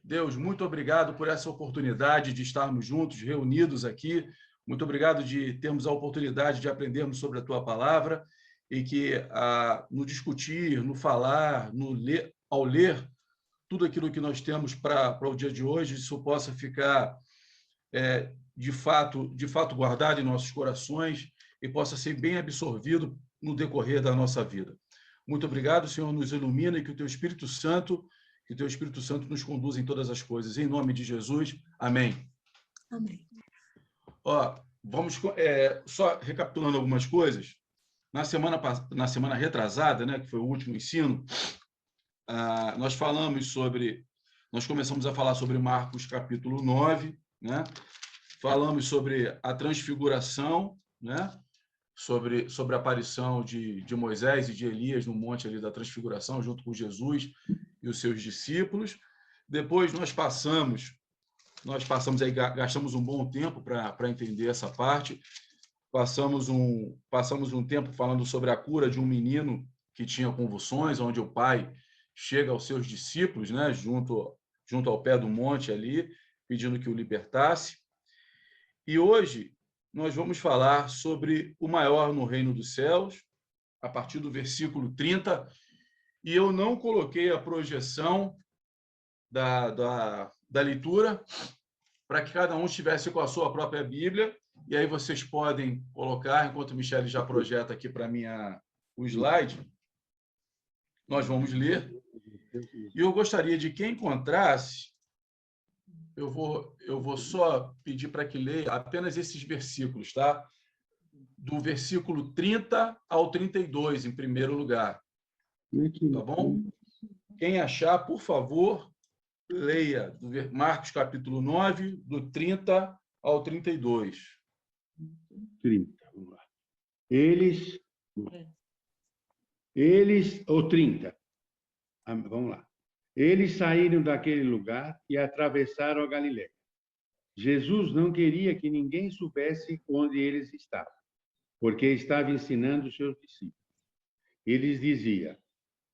Deus, muito obrigado por essa oportunidade de estarmos juntos, reunidos aqui. Muito obrigado de termos a oportunidade de aprendermos sobre a tua palavra e que, no discutir, no falar, ao ler tudo aquilo que nós temos para o dia de hoje, isso possa ficar de fato guardado em nossos corações e possa ser bem absorvido no decorrer da nossa vida. Muito obrigado, Senhor, nos ilumina e que o teu Espírito Santo nos conduza em todas as coisas. Em nome de Jesus, amém. Amém. Vamos só recapitulando algumas coisas. Na semana retrasada, né, que foi o último ensino, nós começamos a falar sobre Marcos capítulo 9, né? Falamos sobre a transfiguração, né? Sobre a aparição de Moisés e de Elias no monte ali da transfiguração, junto com Jesus e os seus discípulos. Depois nós passamos aí, gastamos um bom tempo para entender essa parte. Passamos um tempo falando sobre a cura de um menino que tinha convulsões, onde o pai chega aos seus discípulos, né, junto ao pé do monte ali, pedindo que o libertasse. E hoje nós vamos falar sobre o maior no reino dos céus, a partir do versículo 30, e eu não coloquei a projeção da leitura para que cada um estivesse com a sua própria Bíblia, e aí vocês podem colocar, enquanto o Michele já projeta aqui para mim o slide, nós vamos ler. E eu gostaria de quem encontrasse, eu vou só pedir para que leia apenas esses versículos, tá? Do versículo 30 ao 32, em primeiro lugar. Tá bom? Quem achar, por favor, leia do Marcos capítulo 9, do 30 ao 32. 30, vamos lá. Ou 30. Vamos lá. Eles saíram daquele lugar e atravessaram a Galiléia. Jesus não queria que ninguém soubesse onde eles estavam, porque estava ensinando os seus discípulos. Eles diziam: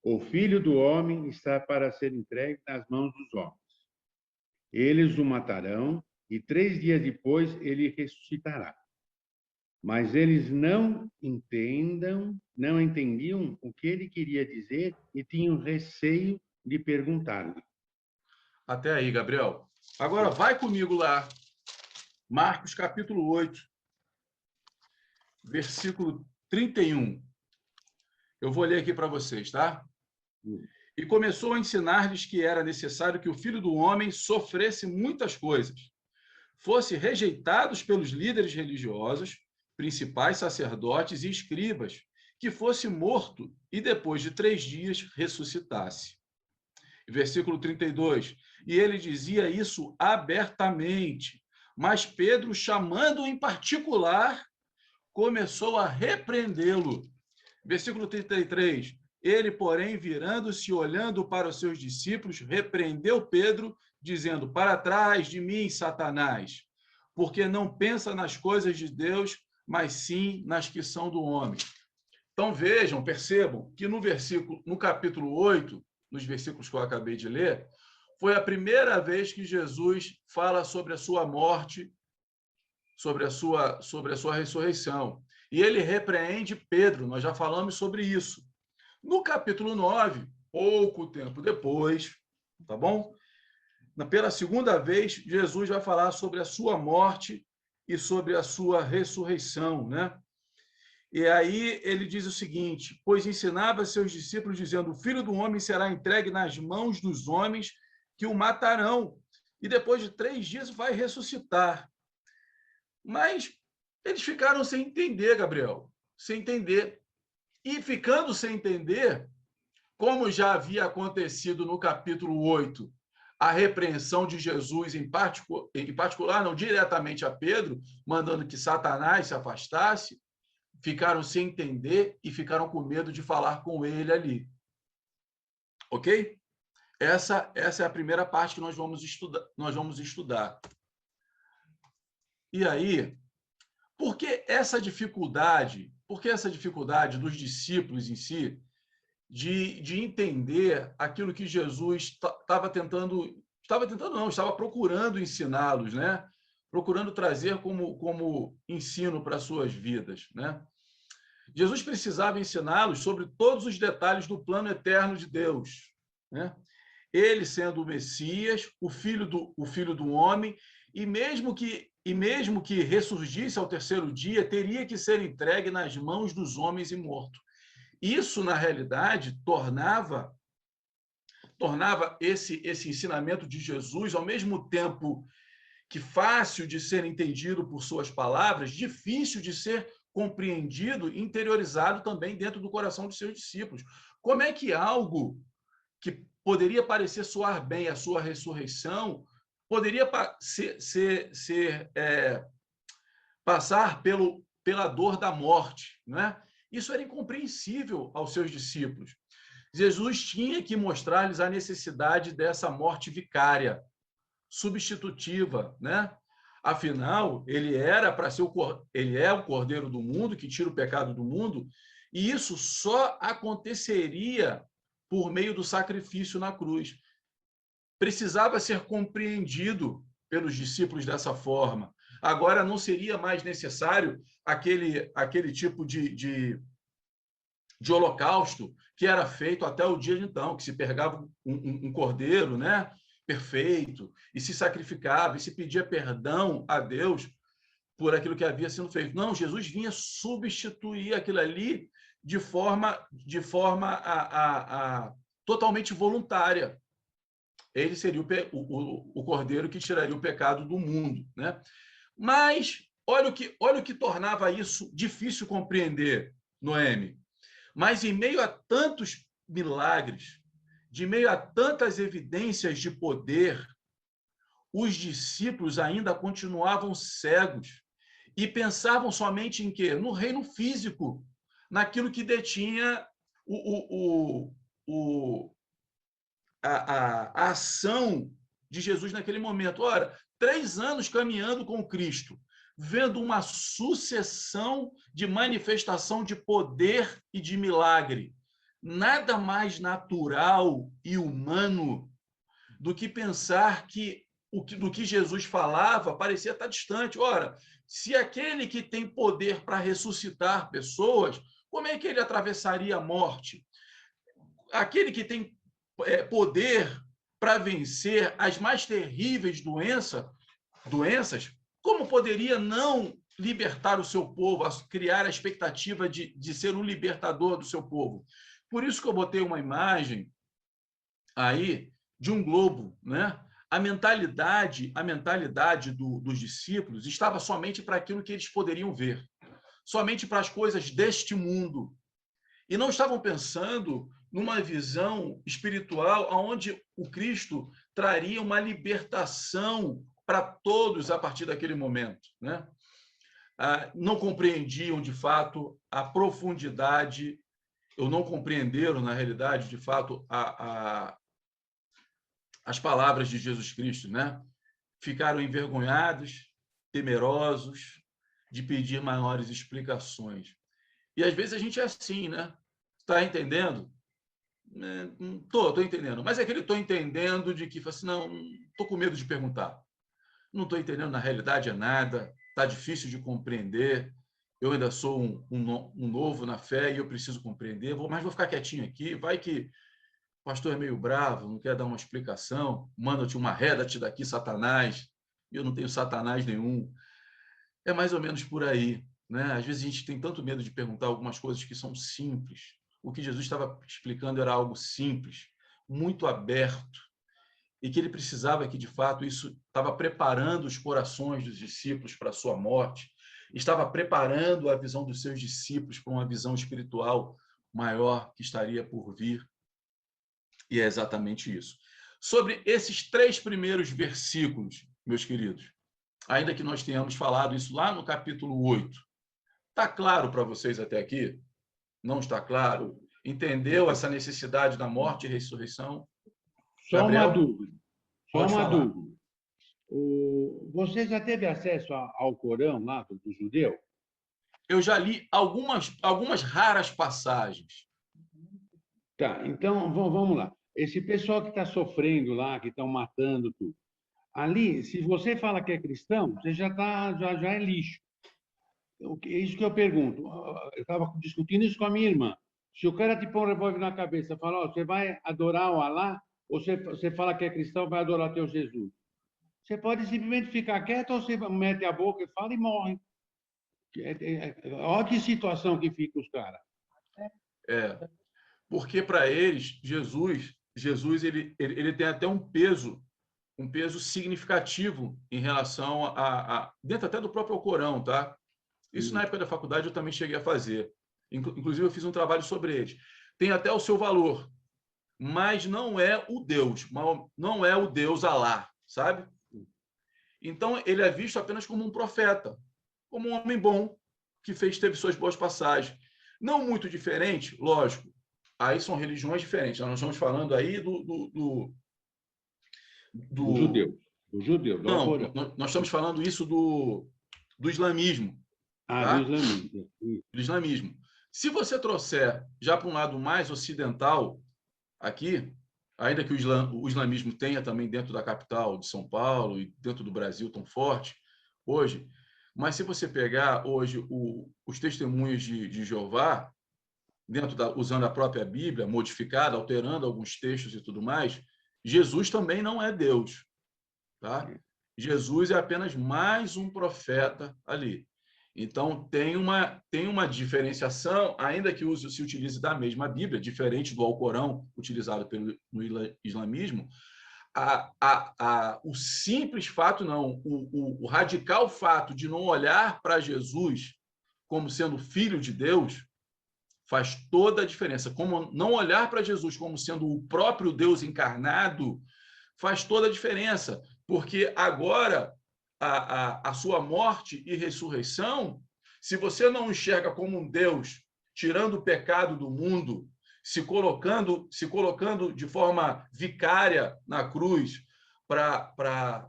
o Filho do Homem está para ser entregue nas mãos dos homens. Eles o matarão e 3 dias depois ele ressuscitará. Mas eles não entendiam o que ele queria dizer e tinham receio de perguntar-lhe. Até aí, Gabriel. Agora vai comigo lá. Marcos capítulo 8, versículo 31. Eu vou ler aqui para vocês, tá? E começou a ensinar-lhes que era necessário que o Filho do Homem sofresse muitas coisas, fosse rejeitado pelos líderes religiosos, principais sacerdotes e escribas, que fosse morto e depois de 3 dias ressuscitasse. Versículo 32. E ele dizia isso abertamente, mas Pedro, chamando-o em particular, começou a repreendê-lo. Versículo 33. Ele, porém, virando-se e olhando para os seus discípulos, repreendeu Pedro, dizendo: para trás de mim, Satanás, porque não pensa nas coisas de Deus, mas sim nas que são do homem. Então vejam, percebam que no capítulo 8, nos versículos que eu acabei de ler, foi a primeira vez que Jesus fala sobre a sua morte, sobre a sua ressurreição. E ele repreende Pedro, nós já falamos sobre isso. No capítulo 9, pouco tempo depois, tá bom? Pela segunda vez, Jesus vai falar sobre a sua morte e sobre a sua ressurreição, né? E aí ele diz o seguinte: pois ensinava seus discípulos, dizendo: o Filho do Homem será entregue nas mãos dos homens, que o matarão, e depois de 3 dias vai ressuscitar. Mas eles ficaram sem entender, Gabriel, sem entender. E ficando sem entender, como já havia acontecido no capítulo 8, a repreensão de Jesus, em particular, não diretamente a Pedro, mandando que Satanás se afastasse, ficaram sem entender e ficaram com medo de falar com ele ali. Ok? Essa é a primeira parte que nós vamos estudar. E aí, por que essa dificuldade dos discípulos em si de entender aquilo que Jesus estava tentando Estava tentando, não, estava procurando ensiná-los, né? Procurando trazer como ensino para as suas vidas, né? Jesus precisava ensiná-los sobre todos os detalhes do plano eterno de Deus, né? Ele sendo o Messias, o filho do homem, e mesmo que ressurgisse ao terceiro dia, teria que ser entregue nas mãos dos homens e morto. Isso, na realidade, tornava esse ensinamento de Jesus, ao mesmo tempo que fácil de ser entendido por suas palavras, difícil de ser compreendido, interiorizado também dentro do coração dos seus discípulos. Como é que algo que poderia parecer soar bem, a sua ressurreição, poderia passar pela dor da morte, né? Isso era incompreensível aos seus discípulos. Jesus tinha que mostrar-lhes a necessidade dessa morte vicária, substitutiva, né? Afinal, ele é o Cordeiro do mundo que tira o pecado do mundo, e isso só aconteceria por meio do sacrifício na cruz. Precisava ser compreendido pelos discípulos dessa forma. Agora não seria mais necessário aquele tipo de holocausto que era feito até o dia de então, que se pegava um cordeiro, né, perfeito, e se sacrificava, e se pedia perdão a Deus por aquilo que havia sido feito. Não, Jesus vinha substituir aquilo ali de forma totalmente voluntária. Ele seria o cordeiro que tiraria o pecado do mundo, né? Mas olha o que tornava isso difícil compreender, Noemi. Mas em meio a tantos milagres, de meio a tantas evidências de poder, os discípulos ainda continuavam cegos e pensavam somente em quê? No reino físico, naquilo que detinha a ação de Jesus naquele momento. Ora, 3 anos caminhando com Cristo, vendo uma sucessão de manifestação de poder e de milagre. Nada mais natural e humano do que pensar que do que Jesus falava parecia estar distante. Ora, se aquele que tem poder para ressuscitar pessoas, como é que ele atravessaria a morte? Aquele que tem poder para vencer as mais terríveis doenças, como poderia não libertar o seu povo, criar a expectativa de ser um libertador do seu povo? Por isso que eu botei uma imagem aí de um globo, né? A mentalidade dos discípulos estava somente para aquilo que eles poderiam ver, somente para as coisas deste mundo. E não estavam pensando numa visão espiritual onde o Cristo traria uma libertação para todos a partir daquele momento, né? Não compreendiam, de fato, a profundidade, ou não compreenderam, na realidade, de fato, as palavras de Jesus Cristo, né? Ficaram envergonhados, temerosos de pedir maiores explicações. E às vezes a gente é assim, né? Está entendendo? Estou entendendo. Mas é aquele estou entendendo de que, assim, não, estou com medo de perguntar. Não estou entendendo, na realidade, é nada. Está difícil de compreender. Eu ainda sou um novo na fé e eu preciso compreender. Mas vou ficar quietinho aqui. Vai que o pastor é meio bravo, não quer dar uma explicação. Manda-te uma reda-te daqui, Satanás. Eu não tenho Satanás nenhum. É mais ou menos por aí, né? Às vezes a gente tem tanto medo de perguntar algumas coisas que são simples. O que Jesus estava explicando era algo simples, muito aberto, e que ele precisava que, de fato, isso estava preparando os corações dos discípulos para a sua morte, estava preparando a visão dos seus discípulos para uma visão espiritual maior que estaria por vir. E é exatamente isso. Sobre esses 3 primeiros versículos, meus queridos, ainda que nós tenhamos falado isso lá no capítulo 8, está claro para vocês até aqui? Não está claro? Entendeu essa necessidade da morte e ressurreição? Só Gabriel, uma dúvida. pode falar. Você já teve acesso ao Corão lá do judeu? Eu já li algumas raras passagens. Tá, então vamos lá. esse pessoal que está sofrendo lá, que estão matando tudo, ali, se você fala que é cristão, você já é lixo. Isso que eu pergunto. Eu estava discutindo isso com a minha irmã. Se o cara te põe um revólver na cabeça e fala, ó, você vai adorar o Alá, ou você fala que é cristão, vai adorar teu Jesus. Você pode simplesmente ficar quieto ou você mete a boca e fala e morre. Olha que situação que fica os caras. É, porque para eles, Jesus ele tem até um peso significativo em relação dentro até do próprio Corão, tá? Isso na época da faculdade eu também cheguei a fazer. Inclusive eu fiz um trabalho sobre eles. Tem até o seu valor, mas não é o Deus, não é o Deus Alá, sabe? Então ele é visto apenas como um profeta, como um homem bom que teve suas boas passagens. Não muito diferente, lógico. Aí são religiões diferentes. Nós estamos falando aí do judeu. Do judeu, do Não, Alcorão. nós estamos falando isso do islamismo. Tá? Do islamismo. Do islamismo. Se você trouxer já para um lado mais ocidental, aqui, ainda que o islamismo tenha também dentro da capital de São Paulo e dentro do Brasil tão forte hoje, mas se você pegar hoje os testemunhos de Jeová, usando a própria Bíblia, modificada, alterando alguns textos e tudo mais, Jesus também não é Deus. Tá? Jesus é apenas mais um profeta ali. Então, tem uma diferenciação, ainda que se utilize da mesma Bíblia, diferente do Alcorão utilizado no islamismo, o simples fato, não, o radical fato de não olhar para Jesus como sendo filho de Deus faz toda a diferença. Como não olhar para Jesus como sendo o próprio Deus encarnado faz toda a diferença, porque agora a sua morte e ressurreição, se você não enxerga como um Deus tirando o pecado do mundo, se colocando de forma vicária na cruz para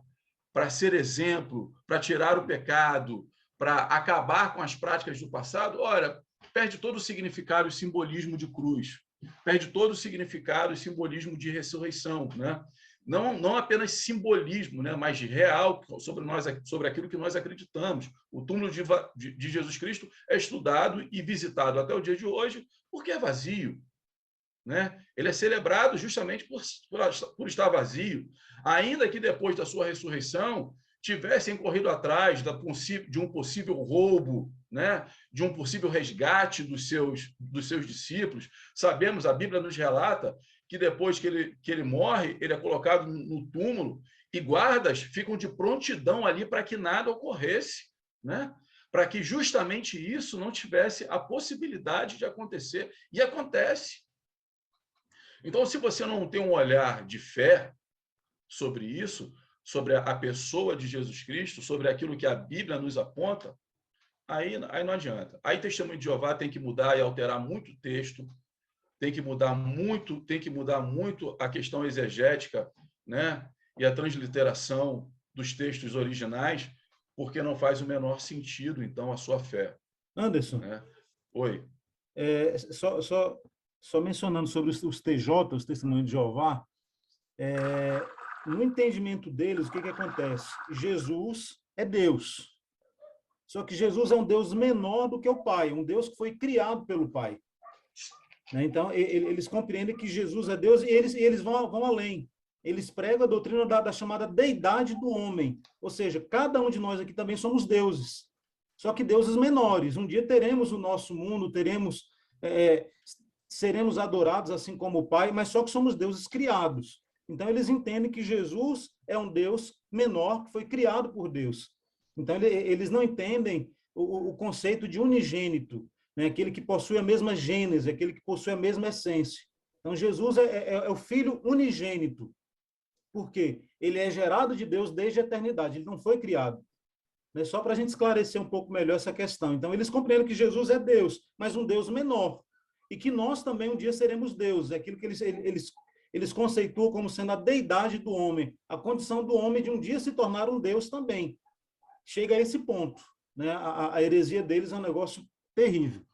ser exemplo, para tirar o pecado, para acabar com as práticas do passado, olha, perde todo o significado e simbolismo de cruz, perde todo o significado e simbolismo de ressurreição, né? Não apenas simbolismo, né, mas real sobre aquilo que nós acreditamos. O túmulo de Jesus Cristo é estudado e visitado até o dia de hoje porque é vazio. Né? Ele é celebrado justamente por estar vazio. Ainda que depois da sua ressurreição tivessem corrido atrás de um possível roubo, né? De um possível resgate dos seus discípulos. Sabemos, a Bíblia nos relata que depois que ele morre, ele é colocado no túmulo e guardas ficam de prontidão ali para que nada ocorresse, né? Para que justamente isso não tivesse a possibilidade de acontecer. E acontece. Então, se você não tem um olhar de fé sobre isso, sobre a pessoa de Jesus Cristo, sobre aquilo que a Bíblia nos aponta, aí não adianta. Aí Testemunho de Jeová tem que mudar e alterar muito o texto, tem que mudar muito a questão exegética, né? E a transliteração dos textos originais, porque não faz o menor sentido, então, a sua fé. Anderson, Né? Oi. Só mencionando sobre os TJ, os Testemunhos de Jeová, no entendimento deles, o que acontece? Jesus é Deus. Só que Jesus é um Deus menor do que o Pai, um Deus que foi criado pelo Pai. Então, eles compreendem que Jesus é Deus e eles vão além. Eles pregam a doutrina da chamada deidade do homem. Ou seja, cada um de nós aqui também somos deuses. Só que deuses menores. Um dia teremos o nosso mundo, seremos adorados assim como o Pai, mas só que somos deuses criados. Então, eles entendem que Jesus é um Deus menor que foi criado por Deus. Então, eles não entendem o conceito de unigênito, né? Aquele que possui a mesma gênese, aquele que possui a mesma essência. Então, Jesus é o Filho unigênito. Por quê? Ele é gerado de Deus desde a eternidade, ele não foi criado. Só para a gente esclarecer um pouco melhor essa questão. Então, eles compreendem que Jesus é Deus, mas um Deus menor. E que nós também um dia seremos deuses. É aquilo que eles conceituam como sendo a deidade do homem, a condição do homem de um dia se tornar um Deus também. Chega a esse ponto. Né? A heresia deles é um negócio terrível.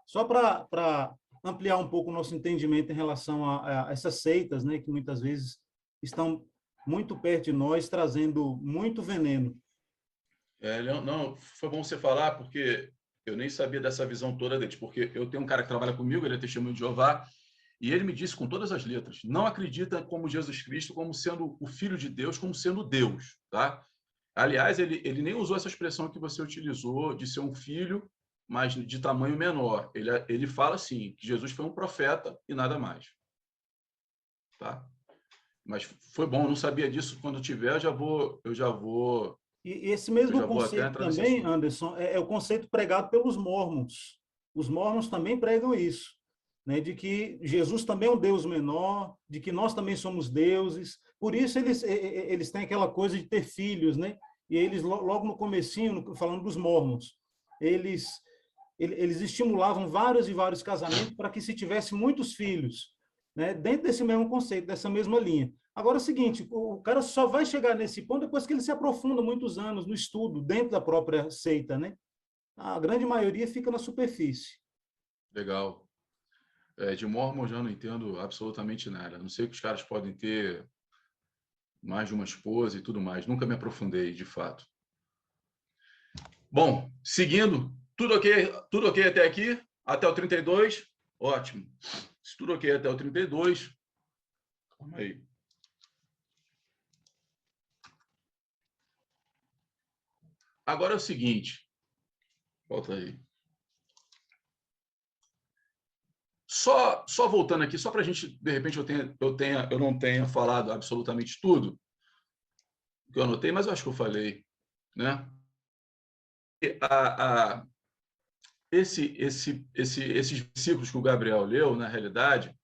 Só para ampliar um pouco o nosso entendimento em relação a essas seitas, né, que muitas vezes estão muito perto de nós, trazendo muito veneno. Leão, não, foi bom você falar, porque eu nem sabia dessa visão toda deles, porque eu tenho um cara que trabalha comigo, ele é testemunho de Jeová, e ele me disse com todas as letras, não acredita como Jesus Cristo, como sendo o Filho de Deus, como sendo Deus, tá? Aliás, ele nem usou essa expressão que você utilizou de ser um filho, mas de tamanho menor. Ele fala assim, que Jesus foi um profeta e nada mais. Tá? Mas foi bom, eu não sabia disso. Quando tiver, eu já vou E esse mesmo até conceito entrar nesse também, assunto. Anderson, é o conceito pregado pelos mormons. Os mormons também pregam isso, né, de que Jesus também é um Deus menor, de que nós também somos deuses. Por isso eles têm aquela coisa de ter filhos, né? E eles logo no comecinho, falando dos mormons, eles estimulavam vários e vários casamentos para que se tivesse muitos filhos, né? Dentro desse mesmo conceito, dessa mesma linha. Agora é o seguinte, o cara só vai chegar nesse ponto depois que ele se aprofunda muitos anos no estudo, dentro da própria seita, né? A grande maioria fica na superfície. Legal. De Mormon eu já não entendo absolutamente nada. Não sei que os caras podem ter mais de uma esposa e tudo mais. Nunca me aprofundei, de fato. Bom, seguindo, tudo ok até aqui? Até o 32? Ótimo. Se tudo ok até o 32, calma aí. Agora é o seguinte, volta aí. Só voltando aqui, só para a gente, de repente, eu não tenha falado absolutamente tudo que eu anotei, mas eu acho que eu falei, né? Esses versículos que o Gabriel leu, na realidade,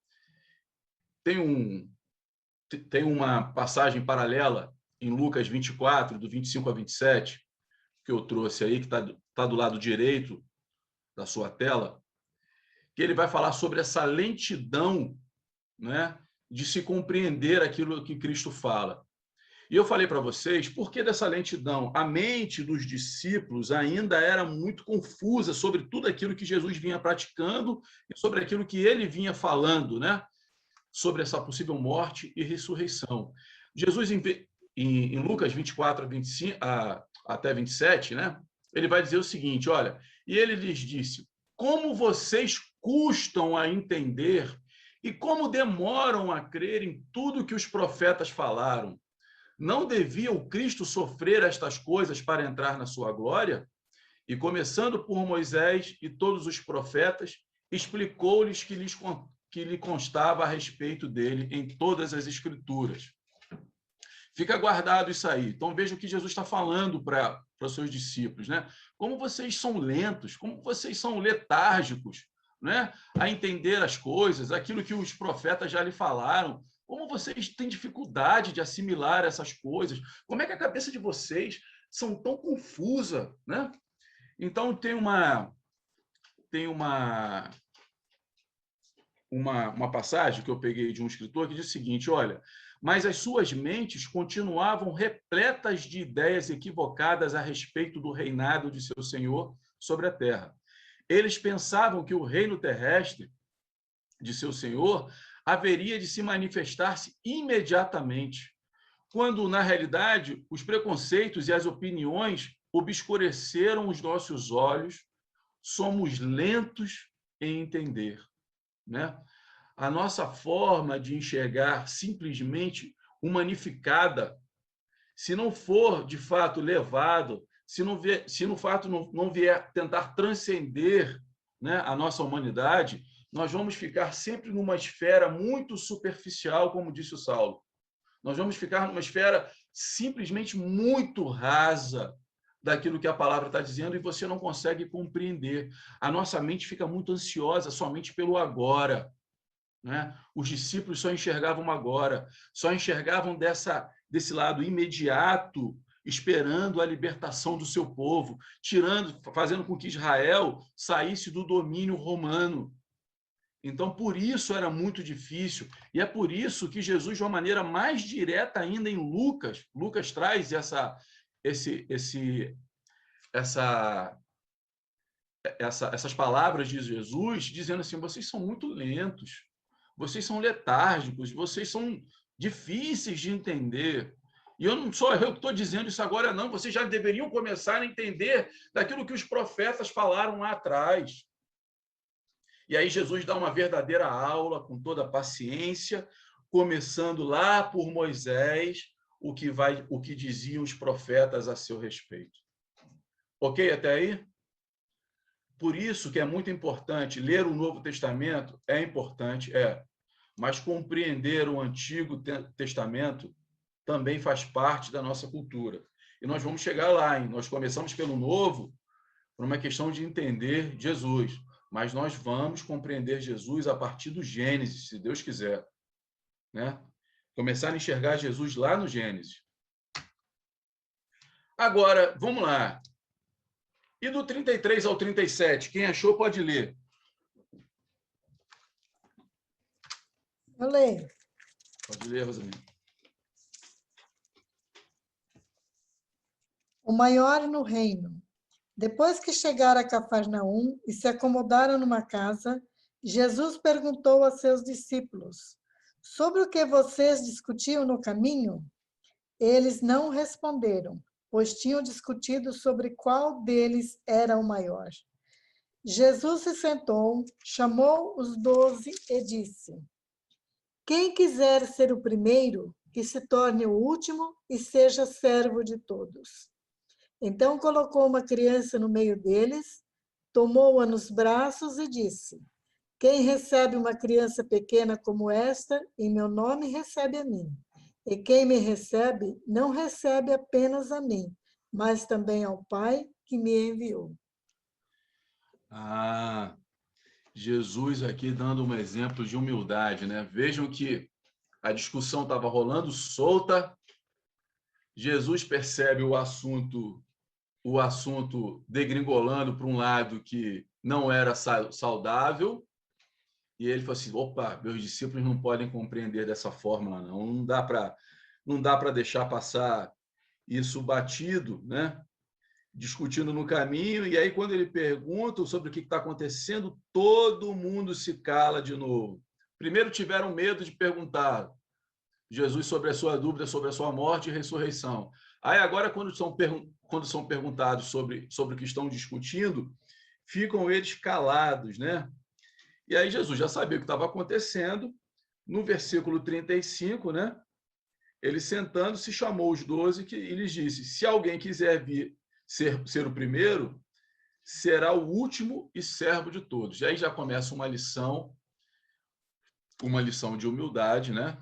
tem uma passagem paralela em Lucas 24, do 25 a 27, que eu trouxe aí, que está do lado direito da sua tela, que ele vai falar sobre essa lentidão, né, de se compreender aquilo que Cristo fala. E eu falei para vocês, por que dessa lentidão? A mente dos discípulos ainda era muito confusa sobre tudo aquilo que Jesus vinha praticando e sobre aquilo que ele vinha falando, né? Sobre essa possível morte e ressurreição. Jesus, em Lucas 24 a 25, até 27, né? Ele vai dizer o seguinte, olha, e ele lhes disse, como vocês custam a entender e como demoram a crer em tudo que os profetas falaram. Não devia o Cristo sofrer estas coisas para entrar na sua glória? E começando por Moisés e todos os profetas, explicou-lhes que lhe constava a respeito dele em todas as Escrituras. Fica guardado isso aí. Então veja o que Jesus está falando para os seus discípulos, né? Como vocês são lentos, como vocês são letárgicos, né? A entender as coisas, aquilo que os profetas já lhe falaram. Como vocês têm dificuldade de assimilar essas coisas? Como é que a cabeça de vocês são tão confusa, né? Então tem uma passagem que eu peguei de um escritor que diz o seguinte, olha, mas as suas mentes continuavam repletas de ideias equivocadas a respeito do reinado de seu Senhor sobre a terra. Eles pensavam que o reino terrestre de seu Senhor haveria de se manifestar-se imediatamente, quando, na realidade, os preconceitos e as opiniões obscureceram os nossos olhos, somos lentos em entender, né? A nossa forma de enxergar simplesmente humanificada, se não for de fato levado, se no fato não vier tentar transcender, né, a nossa humanidade, nós vamos ficar sempre numa esfera muito superficial, como disse o Saulo. Nós vamos ficar numa esfera simplesmente muito rasa daquilo que a palavra está dizendo e você não consegue compreender. A nossa mente fica muito ansiosa somente pelo agora, né? Os discípulos só enxergavam agora, só enxergavam desse lado imediato, esperando a libertação do seu povo, fazendo com que Israel saísse do domínio romano. Então, por isso era muito difícil, e é por isso que Jesus, de uma maneira mais direta ainda em Lucas traz essa essas palavras de Jesus, dizendo assim, vocês são muito lentos, vocês são letárgicos, vocês são difíceis de entender. E eu não sou eu que estou dizendo isso agora, não. Vocês já deveriam começar a entender daquilo que os profetas falaram lá atrás. E aí Jesus dá uma verdadeira aula, com toda a paciência, começando lá por Moisés, o que diziam os profetas a seu respeito. Ok até aí? Por isso que é muito importante ler o Novo Testamento, é importante, mas compreender o Antigo Testamento também faz parte da nossa cultura. E nós vamos chegar lá, hein? Nós começamos pelo Novo, por uma questão de entender Jesus, mas nós vamos compreender Jesus a partir do Gênesis, se Deus quiser, né? Começar a enxergar Jesus lá no Gênesis. Agora, vamos lá. E do 33 ao 37, quem achou pode ler. Eu leio. Pode ler, Rosalina. O maior no reino. Depois que chegaram a Cafarnaum e se acomodaram numa casa, Jesus perguntou a seus discípulos: sobre o que vocês discutiam no caminho? Eles não responderam, pois tinham discutido sobre qual deles era o maior. Jesus se sentou, chamou os 12 e disse: quem quiser ser o primeiro, que se torne o último e seja servo de todos. Então colocou uma criança no meio deles, tomou-a nos braços e disse: quem recebe uma criança pequena como esta, em meu nome recebe a mim. E quem me recebe, não recebe apenas a mim, mas também ao Pai que me enviou. Jesus aqui dando um exemplo de humildade, né? Vejam que a discussão estava rolando solta, Jesus percebe o assunto degringolando para um lado que não era saudável, e ele falou assim, opa, meus discípulos não podem compreender dessa forma, não dá para deixar passar isso batido, né? Discutindo no caminho, e aí quando ele pergunta sobre o que está acontecendo, todo mundo se cala de novo. Primeiro tiveram medo de perguntar Jesus sobre a sua dúvida sobre a sua morte e ressurreição. Aí agora, quando são perguntados sobre o que estão discutindo, ficam eles calados, né? E aí Jesus já sabia o que estava acontecendo. No versículo 35, né? Ele sentando, se chamou os 12 e lhes disse: se alguém quiser vir ser o primeiro, será o último e servo de todos. E aí já começa uma lição de humildade, né?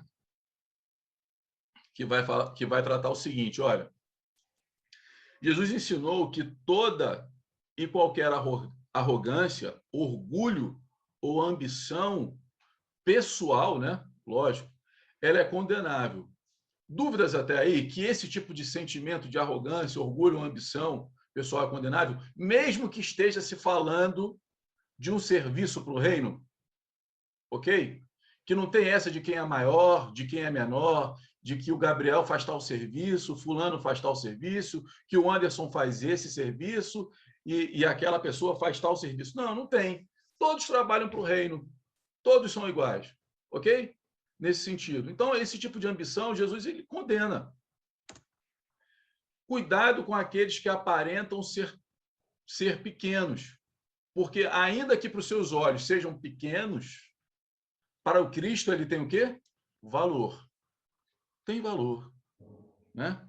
Que vai tratar o seguinte, olha, Jesus ensinou que toda e qualquer arrogância, orgulho ou ambição pessoal, né? Lógico, ela é condenável. Dúvidas até aí que esse tipo de sentimento de arrogância, orgulho ou ambição pessoal é condenável, mesmo que esteja se falando de um serviço para o reino, ok? Que não tem essa de quem é maior, de quem é menor, de que o Gabriel faz tal serviço, fulano faz tal serviço, que o Anderson faz esse serviço e aquela pessoa faz tal serviço. Não, não tem. Todos trabalham para o reino. Todos são iguais. Ok? Nesse sentido. Então, esse tipo de ambição, Jesus ele condena. Cuidado com aqueles que aparentam ser pequenos. Porque, ainda que para os seus olhos sejam pequenos, para o Cristo ele tem o quê? Valor. Tem valor, né?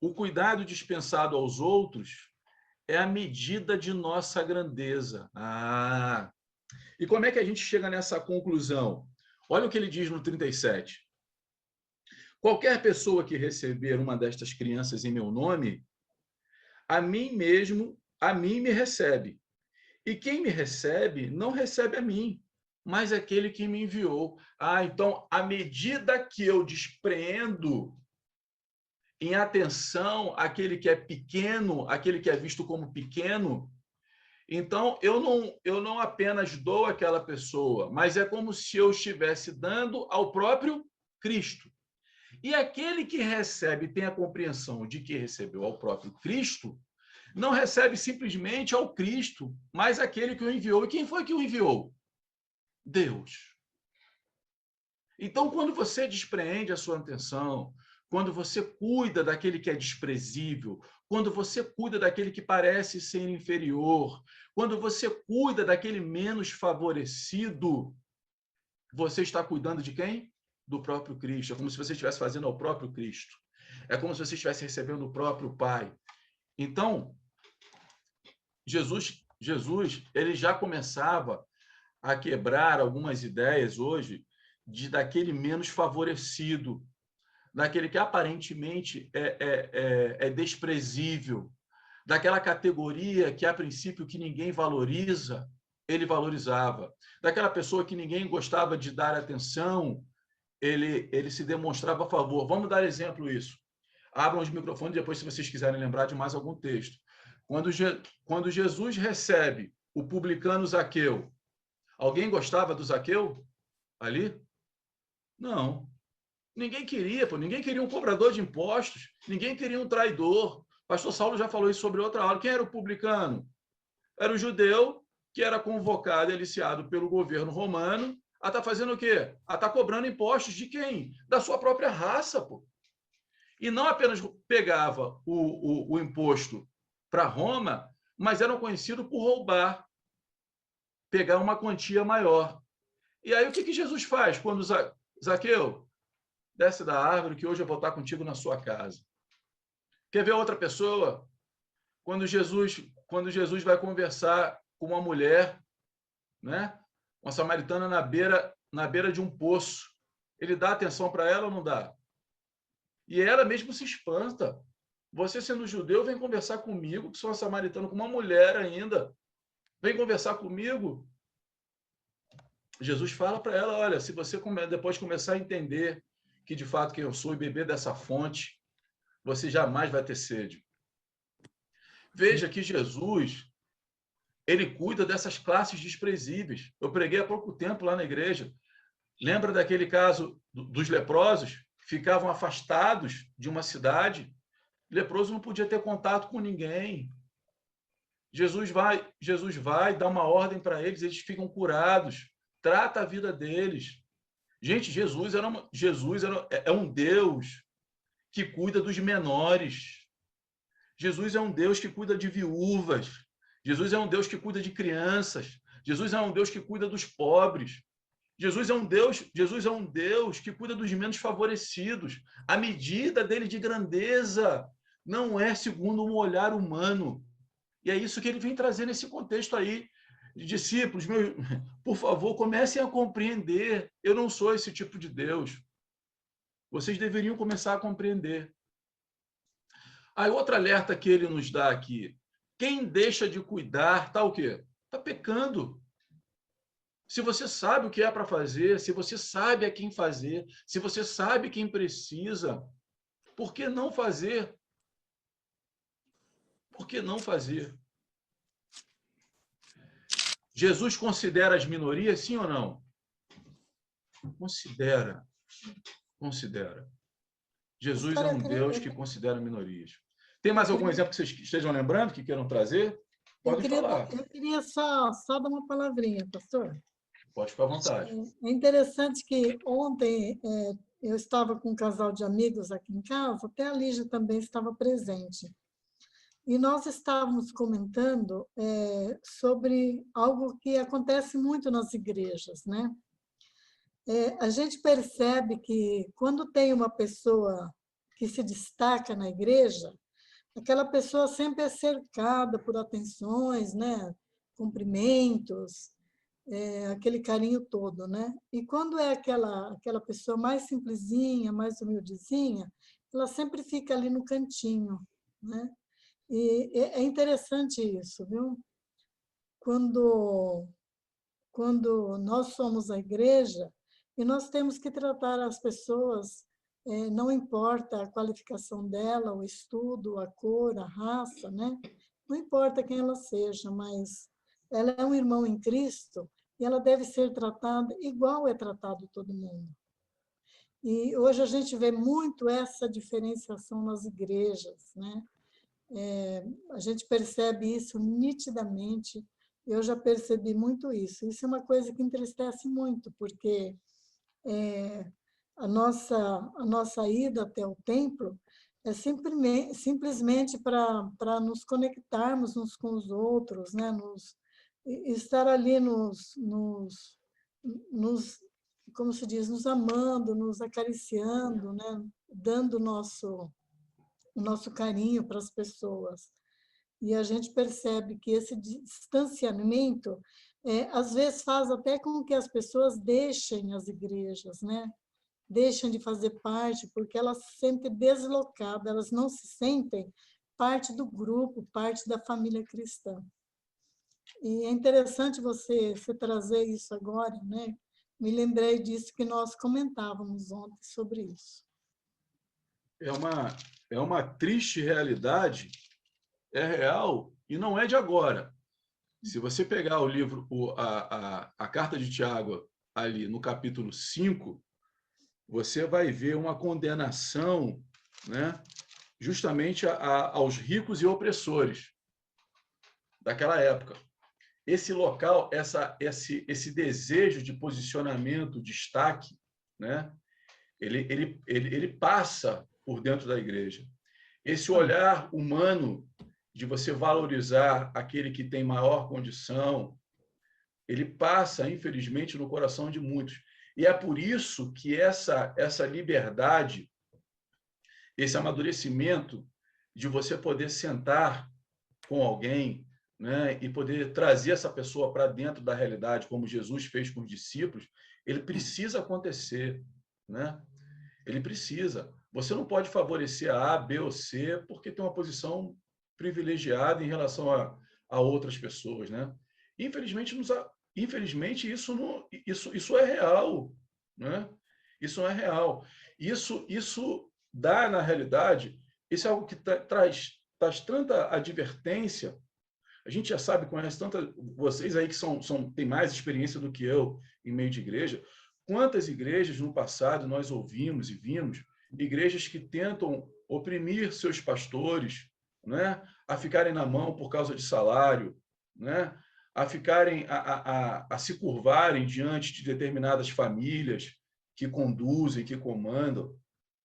O cuidado dispensado aos outros é a medida de nossa grandeza. E como é que a gente chega nessa conclusão? Olha o que ele diz no 37. Qualquer pessoa que receber uma destas crianças em meu nome, a mim me recebe. E quem me recebe, não recebe a mim, mas aquele que me enviou. Então, à medida que eu despreendo em atenção àquele que é pequeno, aquele que é visto como pequeno, então eu não apenas dou àquela pessoa, mas é como se eu estivesse dando ao próprio Cristo. E aquele que recebe tem a compreensão de que recebeu ao próprio Cristo, não recebe simplesmente ao Cristo, mas aquele que o enviou. E quem foi que o enviou? Deus. Então, quando você despreende a sua atenção, quando você cuida daquele que é desprezível, quando você cuida daquele que parece ser inferior, quando você cuida daquele menos favorecido, você está cuidando de quem? Do próprio Cristo. É como se você estivesse fazendo ao próprio Cristo. É como se você estivesse recebendo o próprio Pai. Então, Jesus, ele já começava a quebrar algumas ideias hoje daquele menos favorecido, daquele que aparentemente é desprezível, daquela categoria que, a princípio, que ninguém valoriza, ele valorizava. Daquela pessoa que ninguém gostava de dar atenção, ele se demonstrava a favor. Vamos dar exemplo isso. Abram os microfones depois, se vocês quiserem lembrar de mais algum texto. Quando Jesus recebe o publicano Zaqueu, alguém gostava do Zaqueu ali? Não. Ninguém queria, pô. Ninguém queria um cobrador de impostos, ninguém queria um traidor. Pastor Saulo já falou isso sobre outra aula. Quem era o publicano? Era o judeu que era convocado e aliciado pelo governo romano a estar fazendo o quê? A estar cobrando impostos de quem? Da sua própria raça, pô. E não apenas pegava o imposto para Roma, mas eram conhecidos por roubar, pegar uma quantia maior. E aí o que Jesus faz quando Zaqueu, desce da árvore que hoje eu vou estar contigo na sua casa? Quer ver outra pessoa? Quando Jesus vai conversar com uma mulher, né? Uma samaritana na beira de um poço, ele dá atenção para ela ou não dá? E ela mesmo se espanta. Você, sendo judeu, vem conversar comigo, que sou uma samaritana, com uma mulher ainda. Vem conversar comigo. Jesus fala para ela, olha, se você depois começar a entender que de fato quem eu sou e beber dessa fonte, você jamais vai ter sede. Veja que Jesus, ele cuida dessas classes desprezíveis. Eu preguei há pouco tempo lá na igreja. Lembra daquele caso dos leprosos? Ficavam afastados de uma cidade. Leproso não podia ter contato com ninguém. Jesus vai dar uma ordem para eles, eles ficam curados. Trata a vida deles. Gente, Jesus é um Deus que cuida dos menores. Jesus é um Deus que cuida de viúvas. Jesus é um Deus que cuida de crianças. Jesus é um Deus que cuida dos pobres. Jesus é um Deus que cuida dos menos favorecidos. A medida dele de grandeza não é segundo um olhar humano. E é isso que ele vem trazer nesse contexto aí. Discípulos, por favor, comecem a compreender. Eu não sou esse tipo de Deus. Vocês deveriam começar a compreender. Aí, outro alerta que ele nos dá aqui. Quem deixa de cuidar está o quê? Está pecando. Se você sabe o que é para fazer, se você sabe a quem fazer, se você sabe quem precisa, por que não fazer? Por que não fazer? Jesus considera as minorias, sim ou não? Considera. Jesus é um Deus que considera minorias. Tem mais algum exemplo que vocês estejam lembrando, que queiram trazer? Pode falar. Eu queria só dar uma palavrinha, pastor. Pode ficar à vontade. É interessante que ontem eu estava com um casal de amigos aqui em casa, até a Lígia também estava presente. E nós estávamos comentando sobre algo que acontece muito nas igrejas, né? A gente percebe que quando tem uma pessoa que se destaca na igreja, aquela pessoa sempre é cercada por atenções, né? Cumprimentos, aquele carinho todo, né? E quando é aquela pessoa mais simplesinha, mais humildezinha, ela sempre fica ali no cantinho, né? E é interessante isso, viu? Quando nós somos a igreja e nós temos que tratar as pessoas, não importa a qualificação dela, o estudo, a cor, a raça, né? Não importa quem ela seja, mas ela é um irmão em Cristo e ela deve ser tratada igual é tratado todo mundo. E hoje a gente vê muito essa diferenciação nas igrejas, né? A gente percebe isso nitidamente. Eu já percebi muito isso. Isso é uma coisa que entristece muito, porque a nossa ida até o templo é simplesmente para nos conectarmos uns com os outros, né? Estar ali como se diz, nos amando, nos acariciando, né? Dando o nosso carinho para as pessoas. E a gente percebe que esse distanciamento, às vezes, faz até com que as pessoas deixem as igrejas, né? Deixem de fazer parte, porque elas se sentem deslocadas, elas não se sentem parte do grupo, parte da família cristã. E é interessante você trazer isso agora, né? Me lembrei disso que nós comentávamos ontem sobre isso. É uma triste realidade, é real e não é de agora. Se você pegar o livro, a carta de Tiago, ali no capítulo 5, você vai ver uma condenação, né, justamente aos ricos e opressores daquela época. Esse local, esse desejo de posicionamento, destaque, né, ele passa por dentro da igreja. Esse olhar humano de você valorizar aquele que tem maior condição, ele passa, infelizmente, no coração de muitos. E é por isso que essa liberdade, esse amadurecimento de você poder sentar com alguém, né, e poder trazer essa pessoa para dentro da realidade, como Jesus fez com os discípulos, ele precisa acontecer, né? Ele precisa. Você não pode favorecer a B ou C porque tem uma posição privilegiada em relação a outras pessoas, né? Infelizmente isso é real, né? Isso é real. Isso dá, na realidade, isso é algo que traz tanta advertência. A gente já sabe, conhece tanta, vocês aí que têm mais experiência do que eu em meio de igreja, quantas igrejas no passado nós ouvimos e vimos, igrejas que tentam oprimir seus pastores, né, a ficarem na mão por causa de salário, né, a ficarem a se curvarem diante de determinadas famílias que conduzem, que comandam,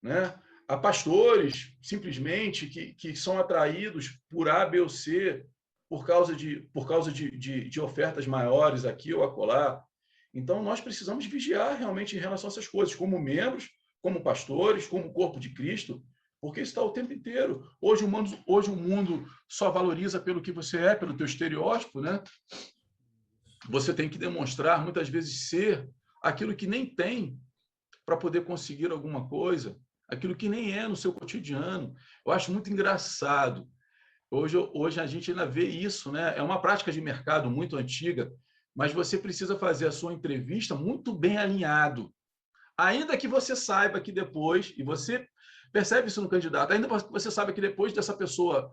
né, a pastores simplesmente que são atraídos por A, B ou C por causa de ofertas maiores aqui ou acolá. Então, nós precisamos vigiar realmente em relação a essas coisas, como membros, como pastores, como corpo de Cristo, porque isso está o tempo inteiro. Hoje o mundo só valoriza pelo que você é, pelo teu estereótipo, né? Você tem que demonstrar, muitas vezes, ser aquilo que nem tem para poder conseguir alguma coisa, aquilo que nem é no seu cotidiano. Eu acho muito engraçado. Hoje a gente ainda vê isso, né? É uma prática de mercado muito antiga, mas você precisa fazer a sua entrevista muito bem alinhado. Ainda que você saiba que depois, e você percebe isso no candidato, ainda que você saiba que depois dessa pessoa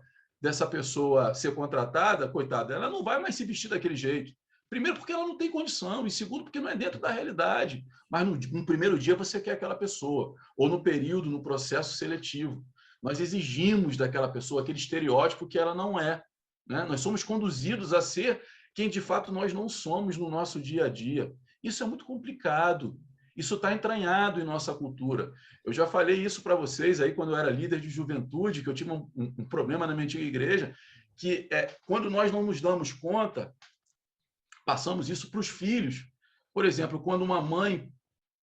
ser contratada, coitada, ela não vai mais se vestir daquele jeito. Primeiro, porque ela não tem condição, e segundo, porque não é dentro da realidade. Mas no primeiro dia você quer aquela pessoa, ou no período, no processo seletivo. Nós exigimos daquela pessoa aquele estereótipo que ela não é, né? Nós somos conduzidos a ser quem de fato nós não somos no nosso dia a dia. Isso é muito complicado. Isso está entranhado em nossa cultura. Eu já falei isso para vocês aí quando eu era líder de juventude, que eu tive um problema na minha antiga igreja, que quando nós não nos damos conta, passamos isso para os filhos. Por exemplo, quando uma mãe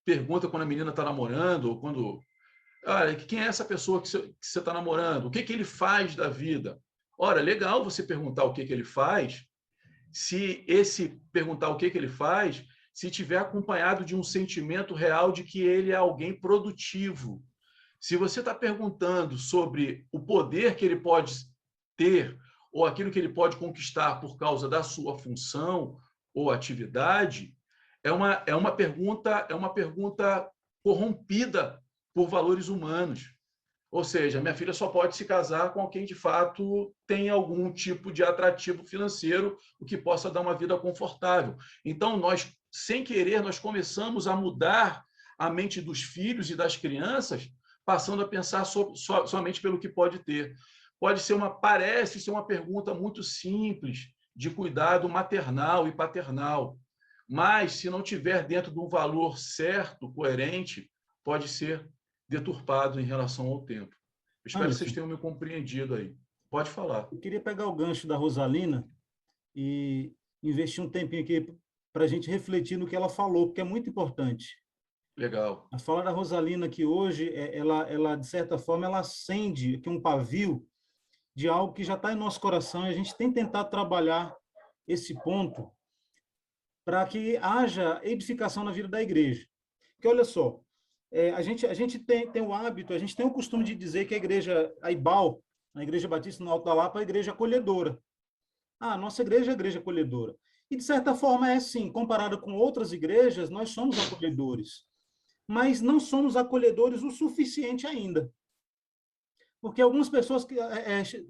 pergunta quando a menina está namorando, ou quando... Olha, quem é essa pessoa que você está namorando? O que ele faz da vida? Ora, legal você perguntar o que ele faz, se esse perguntar o que ele faz, se tiver acompanhado de um sentimento real de que ele é alguém produtivo. Se você está perguntando sobre o poder que ele pode ter ou aquilo que ele pode conquistar por causa da sua função ou atividade, é uma pergunta corrompida por valores humanos. Ou seja, minha filha só pode se casar com quem de fato tem algum tipo de atrativo financeiro, o que possa dar uma vida confortável. Então, nós, sem querer, nós começamos a mudar a mente dos filhos e das crianças, passando a pensar somente pelo que pode ter. parece ser uma pergunta muito simples de cuidado maternal e paternal, mas se não tiver dentro de um valor certo, coerente, pode ser deturpado em relação ao tempo. Eu espero que vocês tenham me compreendido aí. Pode falar. Eu queria pegar o gancho da Rosalina e investir um tempinho aqui para a gente refletir no que ela falou, porque é muito importante. Legal. A fala da Rosalina aqui hoje, ela de certa forma, ela acende aqui um pavio de algo que já está em nosso coração e a gente tem tentado trabalhar esse ponto para que haja edificação na vida da igreja. Porque, olha só, a gente tem o hábito, a gente tem o costume de dizer que a igreja, a IBAL, a Igreja Batista no Alto da Lapa, é a igreja acolhedora. A nossa igreja é a igreja acolhedora. E, de certa forma, é sim, comparada com outras igrejas, nós somos acolhedores. Mas não somos acolhedores o suficiente ainda. Porque algumas pessoas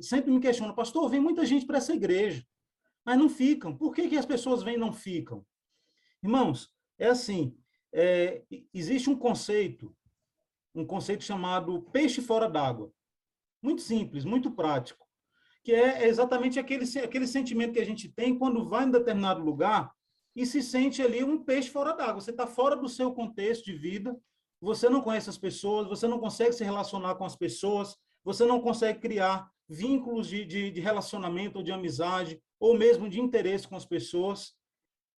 sempre me questionam, pastor, vem muita gente para essa igreja, mas não ficam. Por que as pessoas vêm e não ficam? Irmãos, é assim, existe um conceito chamado peixe fora d'água. Muito simples, muito prático, que é exatamente aquele sentimento que a gente tem quando vai em determinado lugar e se sente ali um peixe fora d'água. Você está fora do seu contexto de vida, você não conhece as pessoas, você não consegue se relacionar com as pessoas, você não consegue criar vínculos de relacionamento ou de amizade, ou mesmo de interesse com as pessoas.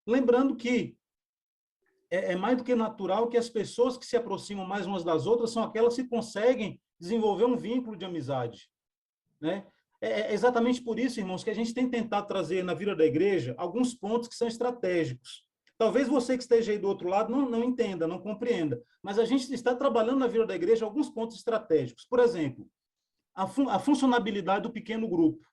Lembrando que é mais do que natural que as pessoas que se aproximam mais umas das outras são aquelas que conseguem desenvolver um vínculo de amizade, né? É exatamente por isso, irmãos, que a gente tem tentado trazer na vida da igreja alguns pontos que são estratégicos. Talvez você que esteja aí do outro lado não entenda, não compreenda, mas a gente está trabalhando na vida da igreja alguns pontos estratégicos. Por exemplo, a funcionabilidade do pequeno grupo.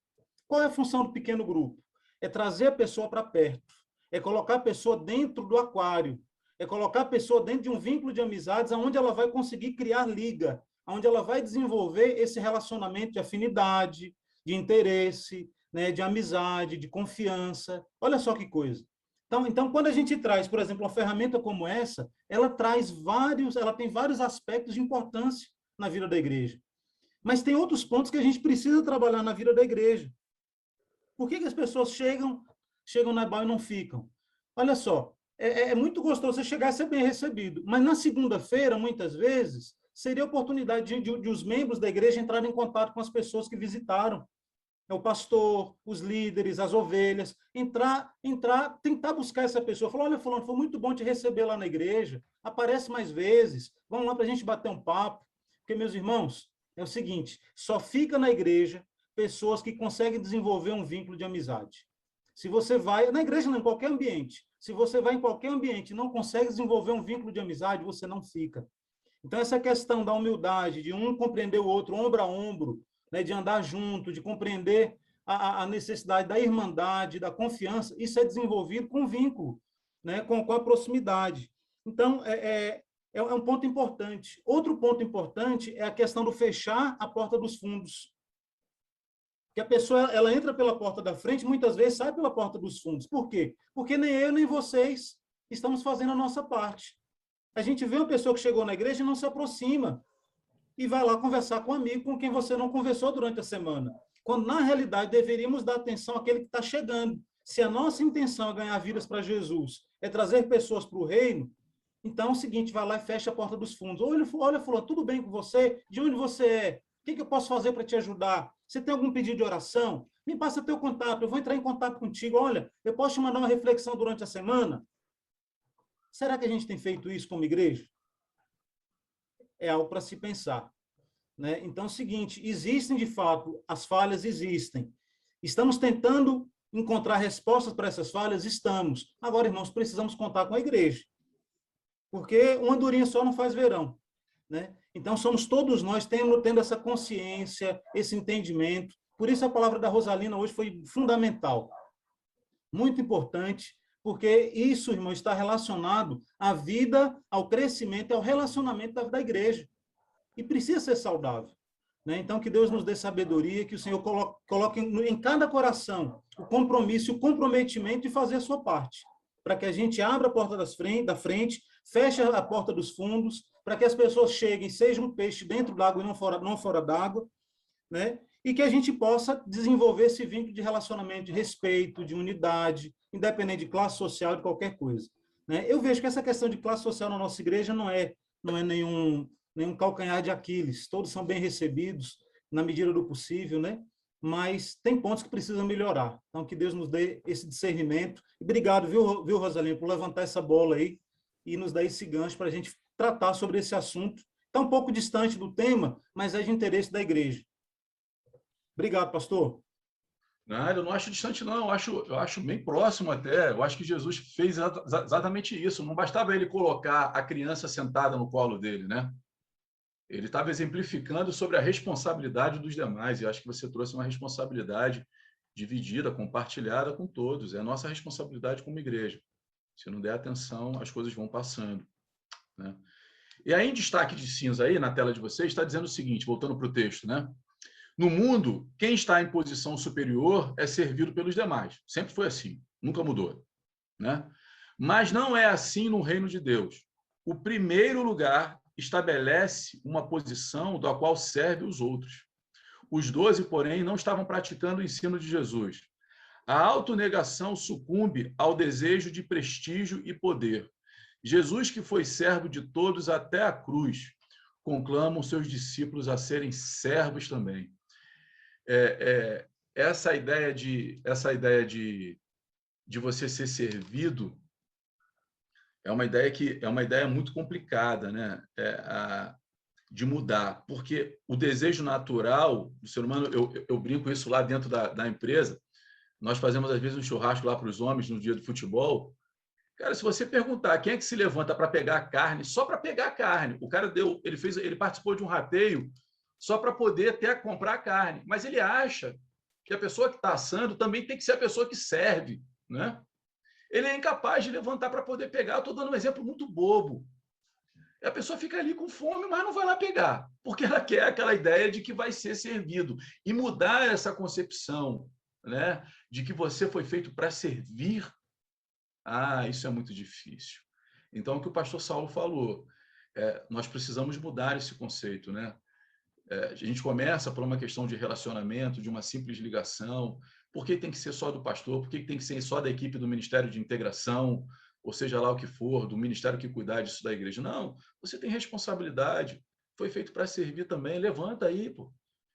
Qual é a função do pequeno grupo? É trazer a pessoa para perto, é colocar a pessoa dentro do aquário, é colocar a pessoa dentro de um vínculo de amizades onde ela vai conseguir criar liga, onde ela vai desenvolver esse relacionamento de afinidade, de interesse, né, de amizade, de confiança. Olha só que coisa. Então, quando a gente traz, por exemplo, uma ferramenta como essa, ela tem vários aspectos de importância na vida da igreja. Mas tem outros pontos que a gente precisa trabalhar na vida da igreja. Por que as pessoas chegam na IBAL e não ficam? Olha só, é muito gostoso você chegar e ser bem recebido, mas na segunda-feira, muitas vezes, seria a oportunidade de os membros da igreja entrarem em contato com as pessoas que visitaram. O pastor, os líderes, as ovelhas, entrar, tentar buscar essa pessoa. Falar, olha, fulano, foi muito bom te receber lá na igreja, aparece mais vezes, vamos lá para a gente bater um papo. Porque, meus irmãos, é o seguinte, só fica na igreja pessoas que conseguem desenvolver um vínculo de amizade. Se você vai, na igreja não, em qualquer ambiente, se você vai em qualquer ambiente e não consegue desenvolver um vínculo de amizade, você não fica. Então, essa questão da humildade, de um compreender o outro, ombro a ombro, né, de andar junto, de compreender a necessidade da irmandade, da confiança, isso é desenvolvido com vínculo, né, com a proximidade. Então, é um ponto importante. Outro ponto importante é a questão do fechar a porta dos fundos. Que a pessoa ela entra pela porta da frente, muitas vezes sai pela porta dos fundos. Por quê? Porque nem eu, nem vocês estamos fazendo a nossa parte. A gente vê uma pessoa que chegou na igreja e não se aproxima e vai lá conversar com um amigo com quem você não conversou durante a semana. Quando, na realidade, deveríamos dar atenção àquele que está chegando. Se a nossa intenção é ganhar vidas para Jesus, é trazer pessoas para o reino, então é o seguinte, vai lá e fecha a porta dos fundos. Olha, fulano, tudo bem com você? De onde você é? O que eu posso fazer para te ajudar? Você tem algum pedido de oração? Me passa teu contato, eu vou entrar em contato contigo. Olha, eu posso te mandar uma reflexão durante a semana? Será que a gente tem feito isso como igreja? É algo para se pensar, né? Então, é o seguinte, existem de fato, as falhas existem. Estamos tentando encontrar respostas para essas falhas? Estamos. Agora, irmãos, precisamos contar com a igreja. Porque uma andorinha só não faz verão, né? Então, somos todos nós tendo essa consciência, esse entendimento. Por isso, a palavra da Rosalina hoje foi fundamental. Muito importante, porque isso, irmão, está relacionado à vida, ao crescimento, ao relacionamento da igreja. E precisa ser saudável, né? Então, que Deus nos dê sabedoria, que o Senhor coloque em cada coração o compromisso, o comprometimento de fazer a sua parte, para que a gente abra a porta da frente, feche a porta dos fundos, para que as pessoas cheguem, sejam um peixe dentro d'água e não fora d'água, né? e que a gente possa desenvolver esse vínculo de relacionamento, de respeito, de unidade, independente de classe social, de qualquer coisa. Né? Eu vejo que essa questão de classe social na nossa igreja não é nenhum calcanhar de Aquiles. Todos são bem recebidos na medida do possível, né? Mas tem pontos que precisam melhorar. Então, que Deus nos dê esse discernimento. Obrigado, viu, Rosalina, por levantar essa bola aí e nos dar esse gancho para a gente tratar sobre esse assunto. Está um pouco distante do tema, mas é de interesse da igreja. Obrigado, pastor. Não, eu não acho distante, não. Eu acho bem próximo até. Eu acho que Jesus fez exatamente isso. Não bastava ele colocar a criança sentada no colo dele, né? Ele estava exemplificando sobre a responsabilidade dos demais. E acho que você trouxe uma responsabilidade dividida, compartilhada com todos. É a nossa responsabilidade como igreja. Se não der atenção, as coisas vão passando, né? E aí, em destaque de cinza aí, na tela de vocês, está dizendo o seguinte, voltando para o texto, né? No mundo, quem está em posição superior é servido pelos demais. Sempre foi assim, nunca mudou, né? Mas não é assim no reino de Deus. O primeiro lugar estabelece uma posição da qual serve os outros. Os 12, porém, não estavam praticando o ensino de Jesus. A autonegação sucumbe ao desejo de prestígio e poder. Jesus, que foi servo de todos até a cruz, conclama os seus discípulos a serem servos também. Essa ideia de você ser servido é uma ideia muito complicada, né? De mudar, porque o desejo natural do ser humano, eu brinco isso lá dentro da empresa, nós fazemos às vezes um churrasco lá para os homens no dia do futebol. Cara, se você perguntar quem é que se levanta para pegar a carne, só para pegar a carne, o cara ele participou de um rateio só para poder comprar a carne, mas ele acha que a pessoa que está assando também tem que ser a pessoa que serve, né? Ele é incapaz de levantar para poder pegar. Eu estou dando um exemplo muito bobo. A pessoa fica ali com fome, mas não vai lá pegar, porque ela quer aquela ideia de que vai ser servido. E mudar essa concepção, né, de que você foi feito para servir, isso é muito difícil. Então, o que o pastor Saulo falou, nós precisamos mudar esse conceito, né? A gente começa por uma questão de relacionamento, de uma simples ligação. Por que tem que ser só do pastor? Por que tem que ser só da equipe do Ministério de Integração? Ou seja lá o que for, do ministério que cuidar disso da igreja? Não, você tem responsabilidade. Foi feito para servir também. Levanta aí, pô.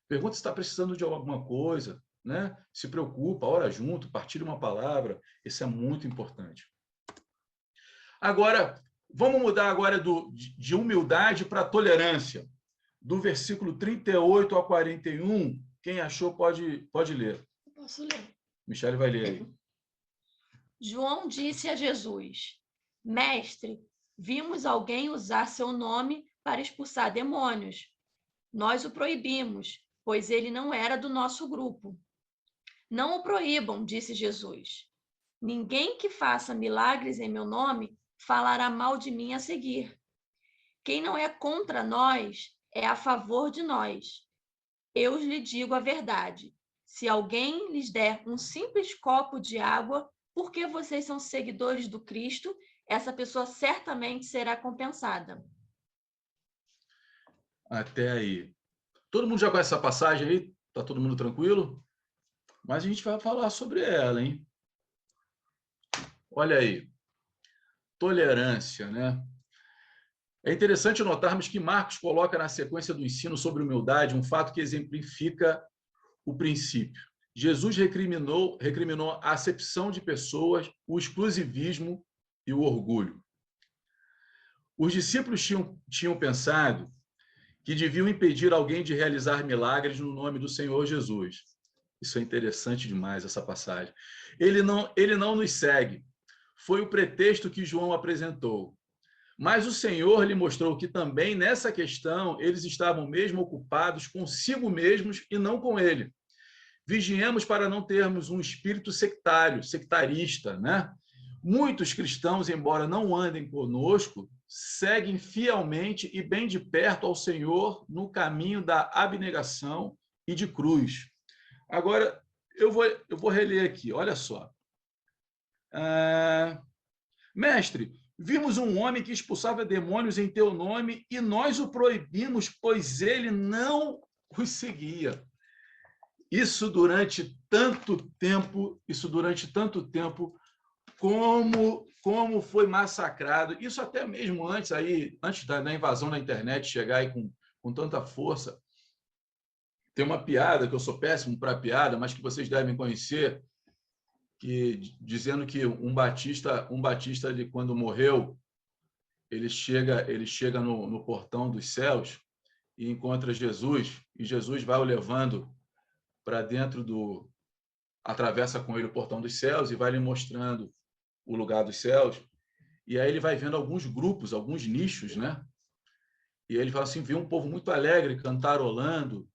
Pergunta se está precisando de alguma coisa, né? Se preocupa, ora junto, partilha uma palavra. Isso é muito importante. Agora, vamos mudar agora de humildade para tolerância. Do versículo 38 a 41, quem achou pode ler. Posso ler. Michele vai ler aí. João disse a Jesus: Mestre, vimos alguém usar seu nome para expulsar demônios. Nós o proibimos, pois ele não era do nosso grupo. Não o proíbam, disse Jesus. Ninguém que faça milagres em meu nome falará mal de mim a seguir. Quem não é contra nós é a favor de nós. Eu lhe digo a verdade. Se alguém lhes der um simples copo de água, porque vocês são seguidores do Cristo, essa pessoa certamente será compensada. Até aí. Todo mundo já conhece essa passagem aí? Tá todo mundo tranquilo? Mas a gente vai falar sobre ela, hein? Olha aí. Tolerância, né? É interessante notarmos que Marcos coloca na sequência do ensino sobre humildade um fato que exemplifica o princípio. Jesus recriminou a acepção de pessoas, o exclusivismo e o orgulho. Os discípulos tinham pensado que deviam impedir alguém de realizar milagres no nome do Senhor Jesus. Isso é interessante demais, essa passagem. Ele não nos segue. Foi o pretexto que João apresentou. Mas o Senhor lhe mostrou que também nessa questão eles estavam mesmo ocupados consigo mesmos e não com ele. Vigiemos para não termos um espírito sectarista, né? Muitos cristãos, embora não andem conosco, seguem fielmente e bem de perto ao Senhor no caminho da abnegação e de cruz. Agora, eu vou reler aqui, olha só. Mestre, vimos um homem que expulsava demônios em teu nome e nós o proibimos, pois ele não os seguia. isso durante tanto tempo, como foi massacrado, isso até mesmo antes da invasão da internet chegar aí com tanta força. Tem uma piada, que eu sou péssimo para piada, mas que vocês devem conhecer, dizendo que um batista, ele, quando morreu, ele chega no portão dos céus e encontra Jesus, e Jesus vai o levando para dentro atravessa com ele o portão dos céus e vai lhe mostrando o lugar dos céus. E aí ele vai vendo alguns grupos, alguns nichos, né? E ele fala assim, viu um povo muito alegre, cantarolando,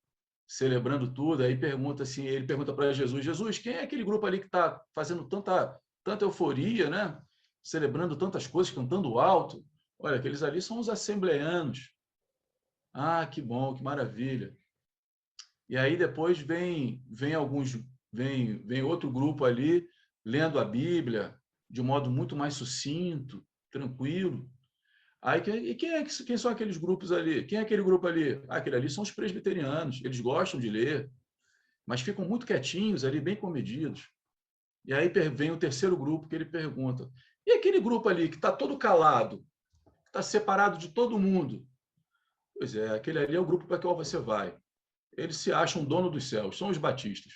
celebrando tudo. Aí ele pergunta para Jesus, Jesus, quem é aquele grupo ali que está fazendo tanta euforia, né? Celebrando tantas coisas, cantando alto? Olha, aqueles ali são os assembleanos. Ah, que bom, que maravilha. E aí depois vem outro grupo ali lendo a Bíblia de um modo muito mais sucinto, tranquilo. Aí quem são aqueles grupos ali? Quem é aquele grupo ali? Aquele ali são os presbiterianos. Eles gostam de ler, mas ficam muito quietinhos ali, bem comedidos. E aí vem o terceiro grupo que ele pergunta: e aquele grupo ali que está todo calado, que está separado de todo mundo? Pois é, aquele ali é o grupo para qual você vai. Eles se acham dono dos céus, são os batistas.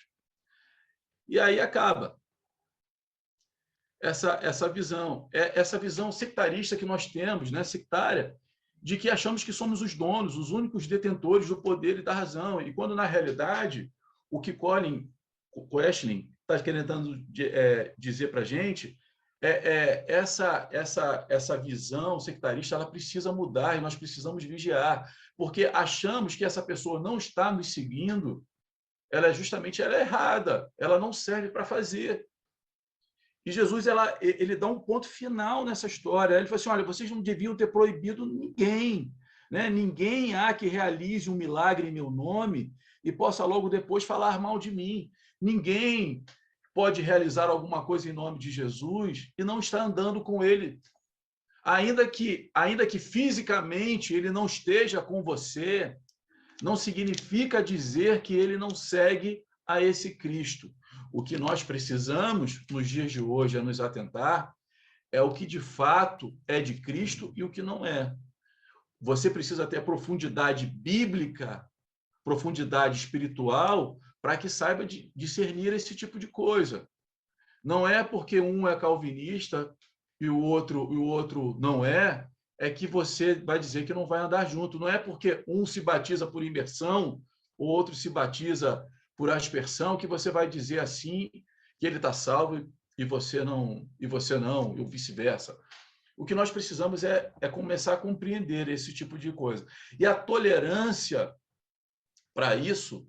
E aí acaba essa visão sectarista que nós temos, né, sectária, de que achamos que somos os donos, os únicos detentores do poder e da razão. E quando, na realidade, o que Colin Questlin está querendo dizer para a gente essa visão sectarista, ela precisa mudar e nós precisamos vigiar, porque achamos que essa pessoa não está nos seguindo, ela é errada, ela não serve para fazer. E Jesus ele dá um ponto final nessa história. Ele fala assim, olha, vocês não deviam ter proibido ninguém, né? Ninguém há que realize um milagre em meu nome e possa logo depois falar mal de mim. Ninguém pode realizar alguma coisa em nome de Jesus e não está andando com ele. Ainda que fisicamente ele não esteja com você, não significa dizer que ele não segue a esse Cristo. O que nós precisamos, nos dias de hoje, a nos atentar, é o que de fato é de Cristo e o que não é. Você precisa ter profundidade bíblica, profundidade espiritual, para que saiba discernir esse tipo de coisa. Não é porque um é calvinista e o outro não é que você vai dizer que não vai andar junto. Não é porque um se batiza por imersão, o outro se batiza por aspersão, que você vai dizer assim que ele está salvo e você não, e vice-versa. O que nós precisamos é começar a compreender esse tipo de coisa. E a tolerância para isso,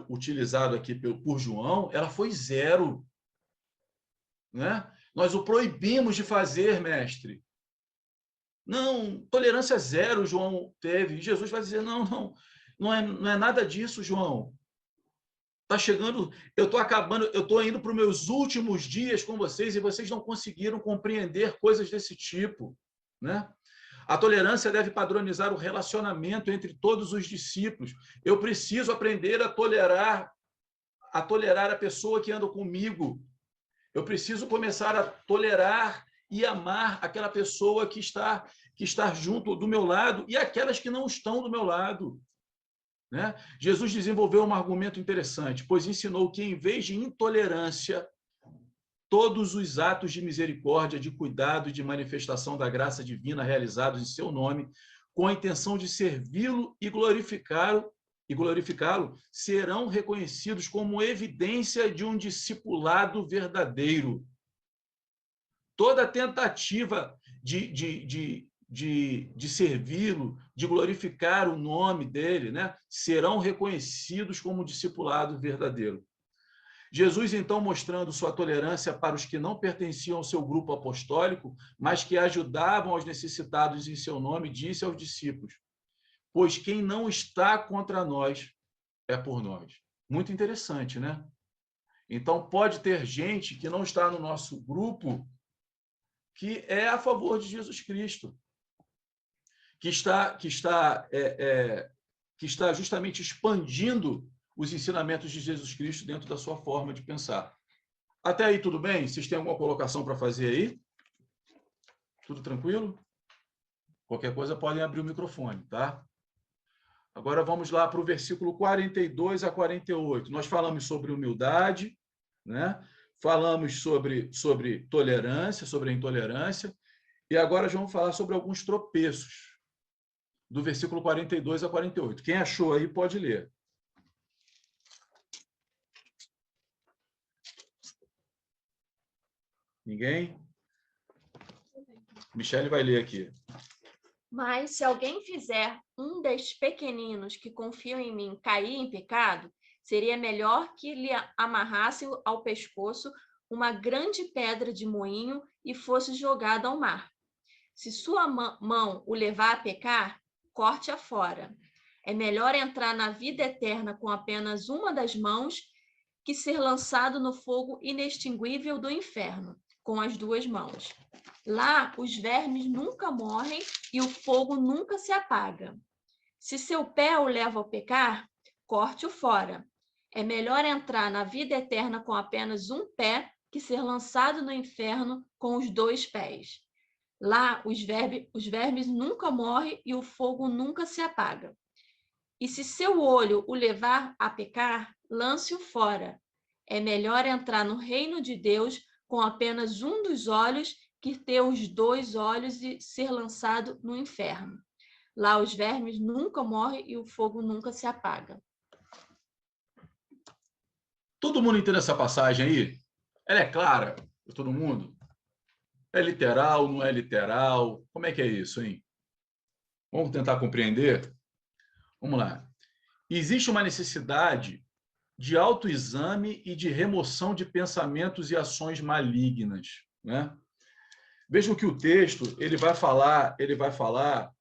utilizado aqui por João, ela foi zero. Né? Nós o proibimos de fazer, mestre. Não, tolerância zero João teve. E Jesus vai dizer, não é nada disso, João. Está chegando, eu estou indo para os meus últimos dias com vocês e vocês não conseguiram compreender coisas desse tipo. Né? A tolerância deve padronizar o relacionamento entre todos os discípulos. Eu preciso aprender a tolerar a pessoa que anda comigo. Eu preciso começar a tolerar e amar aquela pessoa que está junto do meu lado e aquelas que não estão do meu lado. Né? Jesus desenvolveu um argumento interessante, pois ensinou que, em vez de intolerância, todos os atos de misericórdia, de cuidado e de manifestação da graça divina realizados em seu nome, com a intenção de servi-lo e glorificá-lo, serão reconhecidos como evidência de um discipulado verdadeiro. Toda tentativa de servi-lo, de glorificar o nome dele, né, serão reconhecidos como discipulado verdadeiro. Jesus, então, mostrando sua tolerância para os que não pertenciam ao seu grupo apostólico, mas que ajudavam aos necessitados em seu nome, disse aos discípulos: pois quem não está contra nós é por nós. Muito interessante, né? Então, pode ter gente que não está no nosso grupo que é a favor de Jesus Cristo, que está justamente expandindo os ensinamentos de Jesus Cristo dentro da sua forma de pensar. Até aí, tudo bem? Vocês têm alguma colocação para fazer aí? Tudo tranquilo? Qualquer coisa, podem abrir o microfone, tá? Agora vamos lá para o versículo 42 a 48. Nós falamos sobre humildade, né? Falamos sobre tolerância, sobre a intolerância, e agora vamos falar sobre alguns tropeços, do versículo 42 a 48. Quem achou aí pode ler. Ninguém? Michele vai ler aqui. Mas se alguém fizer um destes pequeninos que confiam em mim cair em pecado, seria melhor que lhe amarrasse ao pescoço uma grande pedra de moinho e fosse jogado ao mar. Se sua mão o levar a pecar, corte-a fora. É melhor entrar na vida eterna com apenas uma das mãos que ser lançado no fogo inextinguível do inferno, com as duas mãos. Lá, os vermes nunca morrem e o fogo nunca se apaga. Se seu pé o leva ao pecar, corte-o fora. É melhor entrar na vida eterna com apenas um pé que ser lançado no inferno com os dois pés. Lá, os vermes nunca morrem e o fogo nunca se apaga. E se seu olho o levar a pecar, lance-o fora. É melhor entrar no reino de Deus com apenas um dos olhos que ter os dois olhos e ser lançado no inferno. Lá os vermes nunca morrem e o fogo nunca se apaga. Todo mundo entende essa passagem aí? Ela é clara para todo mundo? É literal, não é literal? Como é que é isso, hein? Vamos tentar compreender? Vamos lá. Existe uma necessidade de autoexame e de remoção de pensamentos e ações malignas, né? Vejam que o texto ele vai falar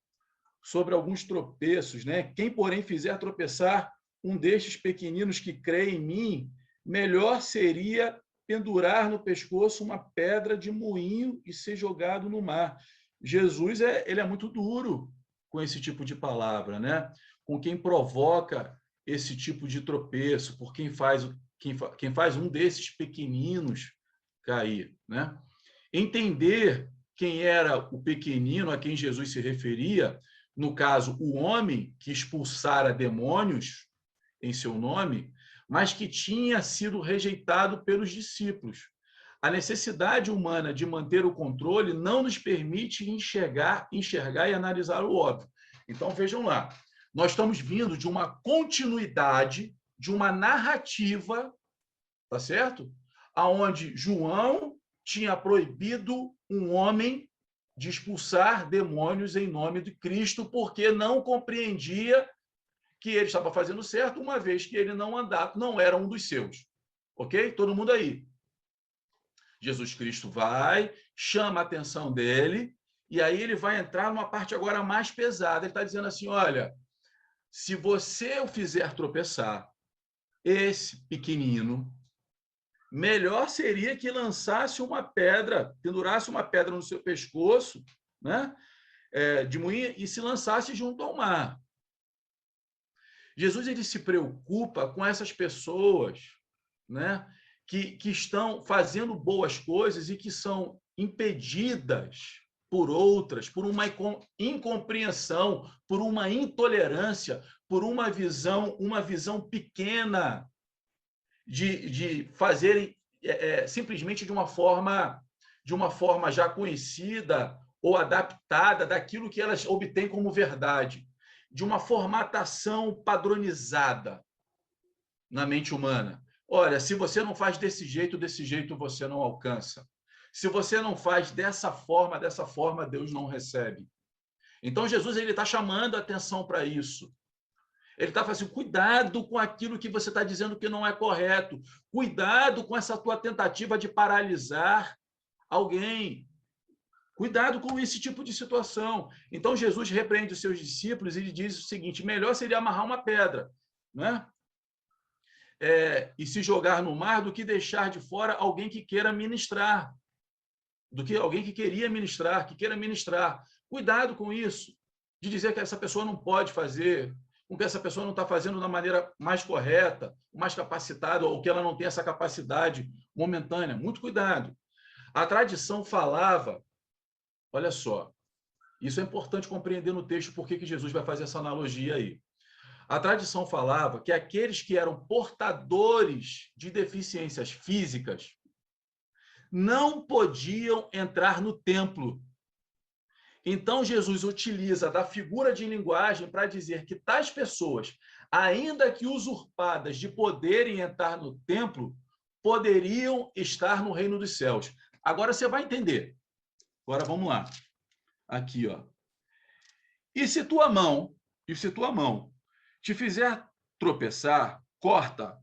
sobre alguns tropeços, né? Quem, porém, fizer tropeçar um destes pequeninos que crê em mim, melhor seria pendurar no pescoço uma pedra de moinho e ser jogado no mar. Jesus ele é muito duro com esse tipo de palavra, né? Com quem provoca esse tipo de tropeço, por quem faz um desses pequeninos cair, né? Entender quem era o pequenino a quem Jesus se referia, no caso, o homem que expulsara demônios em seu nome, mas que tinha sido rejeitado pelos discípulos. A necessidade humana de manter o controle não nos permite enxergar e analisar o óbvio. Então, vejam lá, nós estamos vindo de uma continuidade, de uma narrativa, tá certo? Aonde João tinha proibido um homem de expulsar demônios em nome de Cristo, porque não compreendia que ele estava fazendo certo, uma vez que ele não era um dos seus. Ok? Todo mundo aí. Jesus Cristo vai, chama a atenção dele, e aí ele vai entrar numa parte agora mais pesada. Ele está dizendo assim, olha, se você o fizer tropeçar, esse pequenino, melhor seria que lançasse uma pedra, pendurasse uma pedra no seu pescoço, né, de moinho, e se lançasse junto ao mar. Jesus ele se preocupa com essas pessoas, né, que estão fazendo boas coisas e que são impedidas por outras, por uma incompreensão, por uma intolerância, por uma visão pequena de fazerem simplesmente de uma forma já conhecida ou adaptada daquilo que elas obtêm como verdade, de uma formatação padronizada na mente humana. Olha, se você não faz desse jeito você não alcança. Se você não faz dessa forma, Deus não recebe. Então, Jesus está chamando a atenção para isso. Ele está falando assim, cuidado com aquilo que você está dizendo que não é correto. Cuidado com essa tua tentativa de paralisar alguém. Cuidado com esse tipo de situação. Então, Jesus repreende os seus discípulos e ele diz o seguinte, melhor seria amarrar uma pedra, né? E se jogar no mar do que deixar de fora alguém que queira ministrar. Do que alguém que queria ministrar, que queira ministrar. Cuidado com isso, de dizer que essa pessoa não pode fazer, com que essa pessoa não está fazendo da maneira mais correta, mais capacitada, ou que ela não tem essa capacidade momentânea. Muito cuidado. A tradição falava, olha só, isso é importante compreender no texto por que Jesus vai fazer essa analogia aí. A tradição falava que aqueles que eram portadores de deficiências físicas não podiam entrar no templo. Então, Jesus utiliza da figura de linguagem para dizer que tais pessoas, ainda que usurpadas de poderem entrar no templo, poderiam estar no reino dos céus. Agora você vai entender. Agora vamos lá. Aqui, ó. E se tua mão te fizer tropeçar, corta.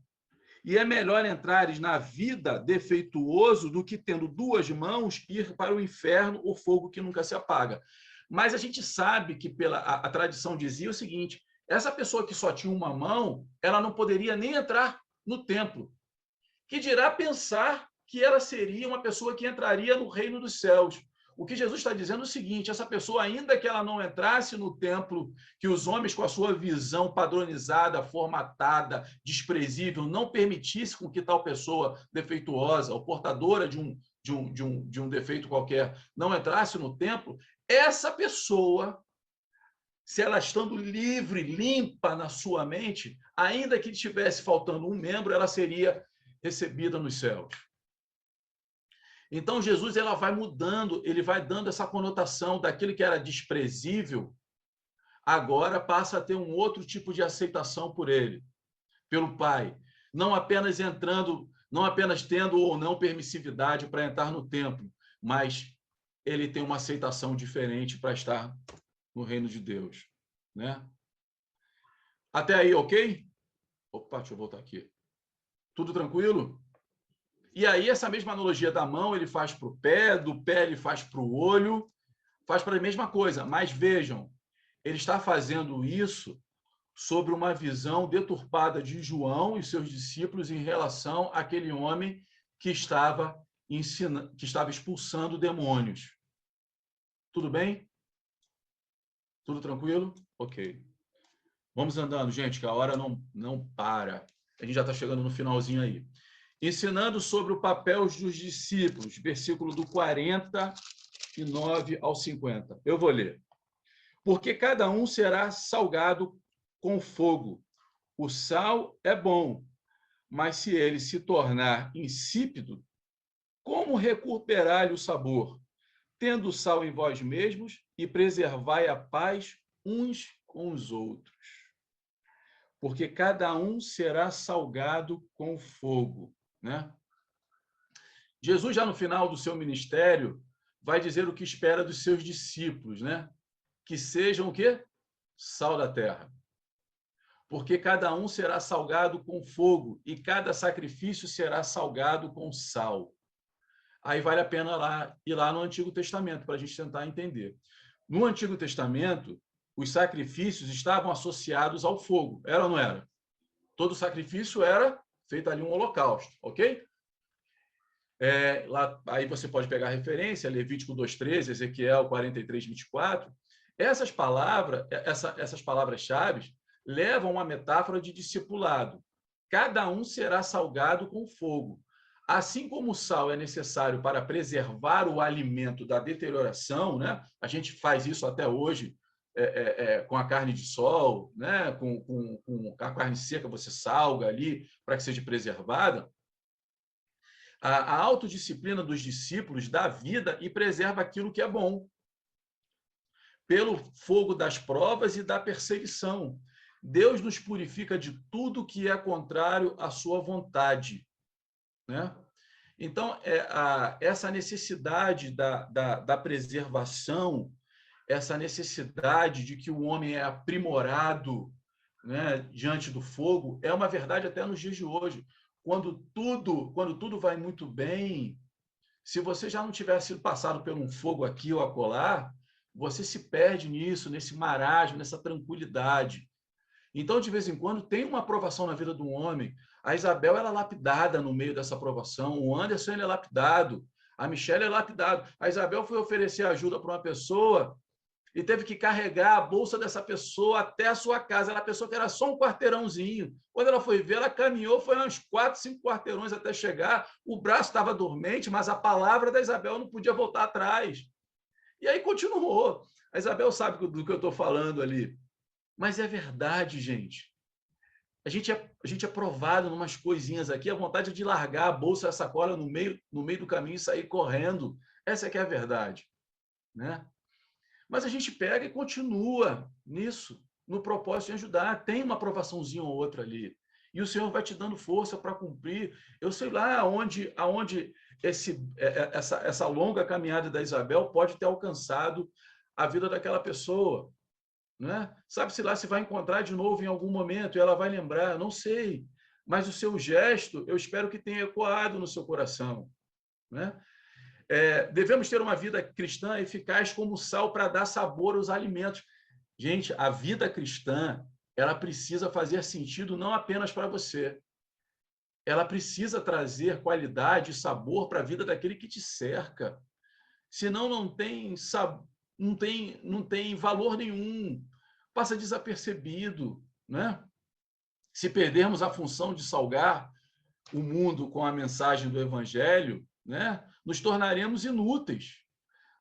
E é melhor entrares na vida defeituoso do que, tendo duas mãos, ir para o inferno, o fogo que nunca se apaga. Mas a gente sabe que a tradição dizia o seguinte, essa pessoa que só tinha uma mão, ela não poderia nem entrar no templo. Que dirá pensar que ela seria uma pessoa que entraria no reino dos céus. O que Jesus está dizendo é o seguinte, essa pessoa, ainda que ela não entrasse no templo, que os homens, com a sua visão padronizada, formatada, desprezível, não permitisse com que tal pessoa defeituosa ou portadora de um defeito qualquer não entrasse no templo, essa pessoa, se ela estando livre, limpa na sua mente, ainda que estivesse faltando um membro, ela seria recebida nos céus. Então, Jesus ela vai mudando, ele vai dando essa conotação daquilo que era desprezível, agora passa a ter um outro tipo de aceitação por ele, pelo Pai. Não apenas tendo ou não permissividade para entrar no templo, mas ele tem uma aceitação diferente para estar no reino de Deus, né? Até aí, ok? Opa, deixa eu voltar aqui. Tudo tranquilo? E aí, essa mesma analogia da mão, ele faz para o pé, do pé ele faz para o olho, faz para a mesma coisa. Mas vejam, ele está fazendo isso sobre uma visão deturpada de João e seus discípulos em relação àquele homem que estava expulsando demônios. Tudo bem? Tudo tranquilo? Ok. Vamos andando, gente, que a hora não para. A gente já está chegando no finalzinho aí. Ensinando sobre o papel dos discípulos, versículo do 49 ao 50. Eu vou ler. Porque cada um será salgado com fogo. O sal é bom, mas se ele se tornar insípido, como recuperar-lhe o sabor? Tendo o sal em vós mesmos e preservai a paz uns com os outros. Porque cada um será salgado com fogo. Né? Jesus, já no final do seu ministério, vai dizer o que espera dos seus discípulos, né? Que sejam o quê? Sal da terra. Porque cada um será salgado com fogo e cada sacrifício será salgado com sal. Aí vale a pena ir lá no Antigo Testamento para a gente tentar entender. No Antigo Testamento, os sacrifícios estavam associados ao fogo. Era ou não era? Todo sacrifício era feito ali um holocausto, ok? Aí você pode pegar a referência, Levítico 2:13, Ezequiel 43:24. Essas palavras-chave levam a uma metáfora de discipulado. Cada um será salgado com fogo. Assim como o sal é necessário para preservar o alimento da deterioração, né? A gente faz isso até hoje com a carne de sol, né? Com a carne seca, você salga ali para que seja preservada. A autodisciplina dos discípulos dá vida e preserva aquilo que é bom. Pelo fogo das provas e da perseguição. Deus nos purifica de tudo que é contrário à sua vontade. Né? Então, essa necessidade da preservação, essa necessidade de que o homem é aprimorado, né, diante do fogo, é uma verdade até nos dias de hoje. Quando tudo vai muito bem, se você já não tiver sido passado por um fogo aqui ou acolá, você se perde nisso, nesse marasmo, nessa tranquilidade. Então, de vez em quando, tem uma aprovação na vida de um homem. A Isabel ela é lapidada no meio dessa aprovação, o Anderson ele é lapidado, a Michelle é lapidado. A Isabel foi oferecer ajuda para uma pessoa, e teve que carregar a bolsa dessa pessoa até a sua casa. Era a pessoa que era só um quarteirãozinho. Quando ela foi ver, ela caminhou, foi uns 4, 5 quarteirões até chegar. O braço estava dormente, mas a palavra da Isabel não podia voltar atrás. E aí continuou. A Isabel sabe do que eu estou falando ali. Mas é verdade, gente. A gente é provado em umas coisinhas aqui, a vontade de largar a bolsa e a sacola no meio do caminho e sair correndo. Essa é que é a verdade, né? Mas a gente pega e continua nisso, no propósito de ajudar. Tem uma aprovaçãozinha ou outra ali. E o Senhor vai te dando força para cumprir. Eu sei lá aonde essa longa caminhada da Isabel pode ter alcançado a vida daquela pessoa. Né? Sabe-se lá se vai encontrar de novo em algum momento e ela vai lembrar, não sei. Mas o seu gesto, eu espero que tenha ecoado no seu coração. Né? Devemos ter uma vida cristã eficaz como sal para dar sabor aos alimentos. Gente, a vida cristã, ela precisa fazer sentido não apenas para você. Ela precisa trazer qualidade e sabor para a vida daquele que te cerca. Senão não tem valor nenhum. Passa desapercebido, né? Se perdermos a função de salgar o mundo com a mensagem do Evangelho, né, nos tornaremos inúteis.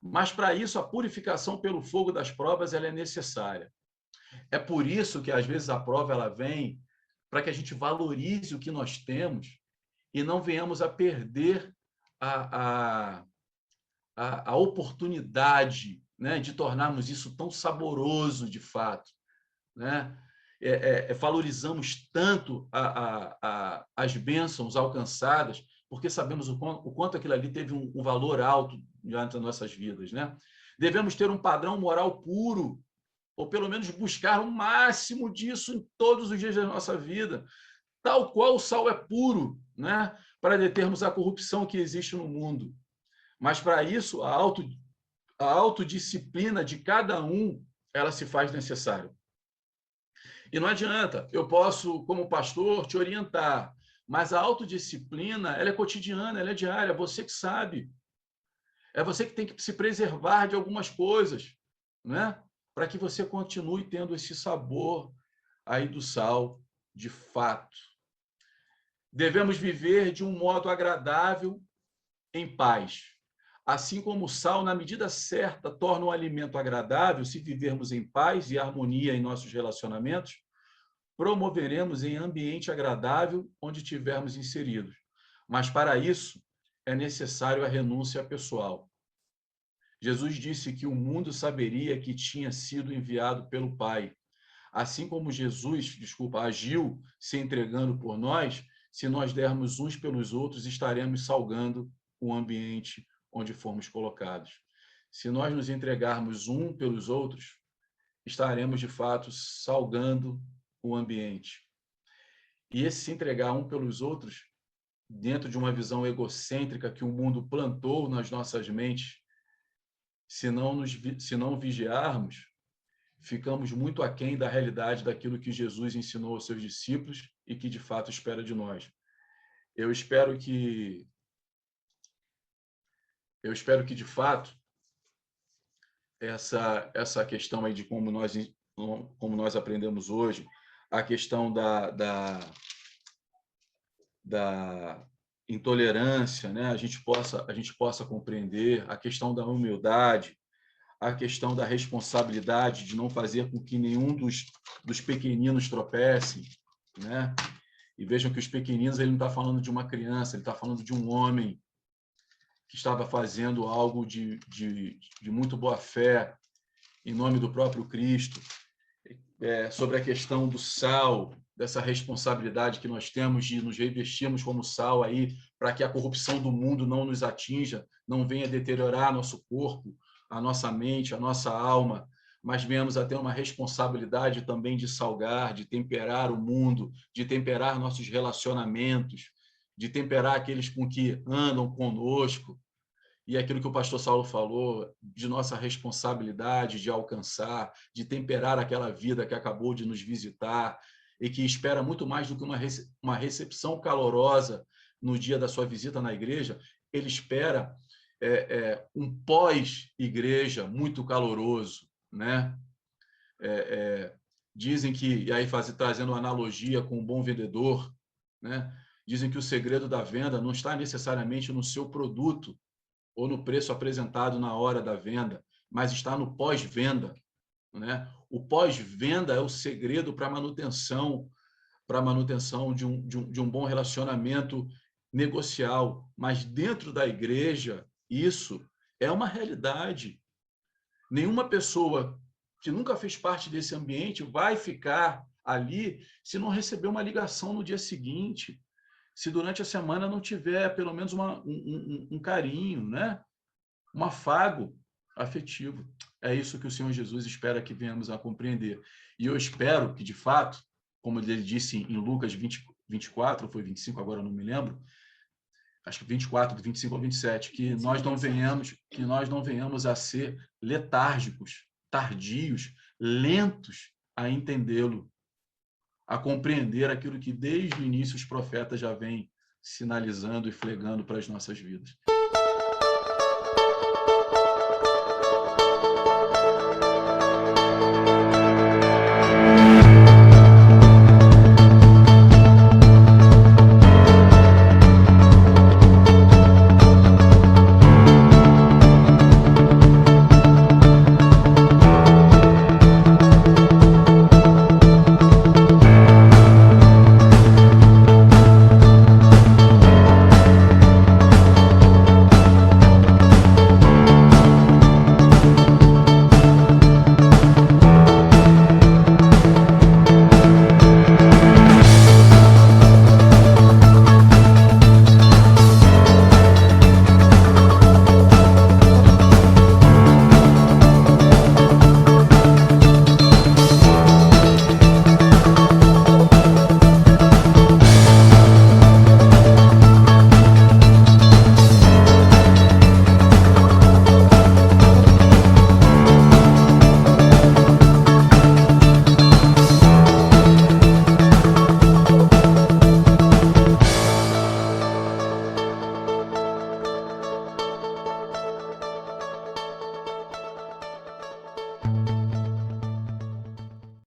Mas, para isso, a purificação pelo fogo das provas ela é necessária. É por isso que, às vezes, a prova ela vem para que a gente valorize o que nós temos e não venhamos a perder a oportunidade, né, de tornarmos isso tão saboroso, de fato. Né? Valorizamos tanto as bênçãos alcançadas, porque sabemos o quanto aquilo ali teve um valor alto diante das nossas vidas. Né? Devemos ter um padrão moral puro, ou pelo menos buscar o máximo disso em todos os dias da nossa vida, tal qual o sal é puro, né? Para determos a corrupção que existe no mundo. Mas, para isso, a autodisciplina de cada um, ela se faz necessária. E não adianta, eu posso, como pastor, te orientar, mas a autodisciplina, ela é cotidiana, ela é diária, você que sabe. É você que tem que se preservar de algumas coisas, né? Para que você continue tendo esse sabor aí do sal, de fato. Devemos viver de um modo agradável, em paz. Assim como o sal, na medida certa, torna um alimento agradável, se vivermos em paz e harmonia em nossos relacionamentos, promoveremos em ambiente agradável onde tivermos inseridos. Mas, para isso, é necessário a renúncia pessoal. Jesus disse que o mundo saberia que tinha sido enviado pelo Pai. Assim como Jesus, agiu se entregando por nós, se nós dermos uns pelos outros, estaremos salgando o ambiente onde fomos colocados. Se nós nos entregarmos um pelos outros, estaremos, de fato, salgando o ambiente. E esse se entregar um pelos outros, dentro de uma visão egocêntrica que o mundo plantou nas nossas mentes, se não vigiarmos, ficamos muito aquém da realidade daquilo que Jesus ensinou aos seus discípulos e que, de fato, espera de nós. Eu espero que, de fato, essa questão aí de como nós aprendemos hoje, a questão da intolerância, né? a gente possa compreender, a questão da humildade, a questão da responsabilidade de não fazer com que nenhum dos pequeninos tropece, né? E vejam que os pequeninos, ele não está falando de uma criança, ele está falando de um homem que estava fazendo algo de muito boa fé, em nome do próprio Cristo. Sobre a questão do sal, dessa responsabilidade que nós temos de nos revestirmos como sal aí, para que a corrupção do mundo não nos atinja, não venha deteriorar nosso corpo, a nossa mente, a nossa alma, mas venhamos a ter uma responsabilidade também de salgar, de temperar o mundo, de temperar nossos relacionamentos, de temperar aqueles com que andam conosco, e aquilo que o pastor Saulo falou, de nossa responsabilidade de alcançar, de temperar aquela vida que acabou de nos visitar e que espera muito mais do que uma recepção calorosa no dia da sua visita na igreja, ele espera um pós-igreja muito caloroso, né? Dizem que, e aí trazendo uma analogia com um bom vendedor, né? Dizem que o segredo da venda não está necessariamente no seu produto ou no preço apresentado na hora da venda, mas está no pós-venda, né? O pós-venda é o segredo para a manutenção de um bom relacionamento negocial. Mas dentro da igreja, isso é uma realidade. Nenhuma pessoa que nunca fez parte desse ambiente vai ficar ali se não receber uma ligação no dia seguinte, se durante a semana não tiver pelo menos um carinho, né? Um afago afetivo. É isso que o Senhor Jesus espera que venhamos a compreender. E eu espero que, de fato, como ele disse em Lucas 24, ou foi 25, agora não me lembro, acho que 24, do 25 ao 27, que nós não venhamos a ser letárgicos, tardios, lentos a entendê-lo, a compreender aquilo que desde o início os profetas já vêm sinalizando e flegando para as nossas vidas.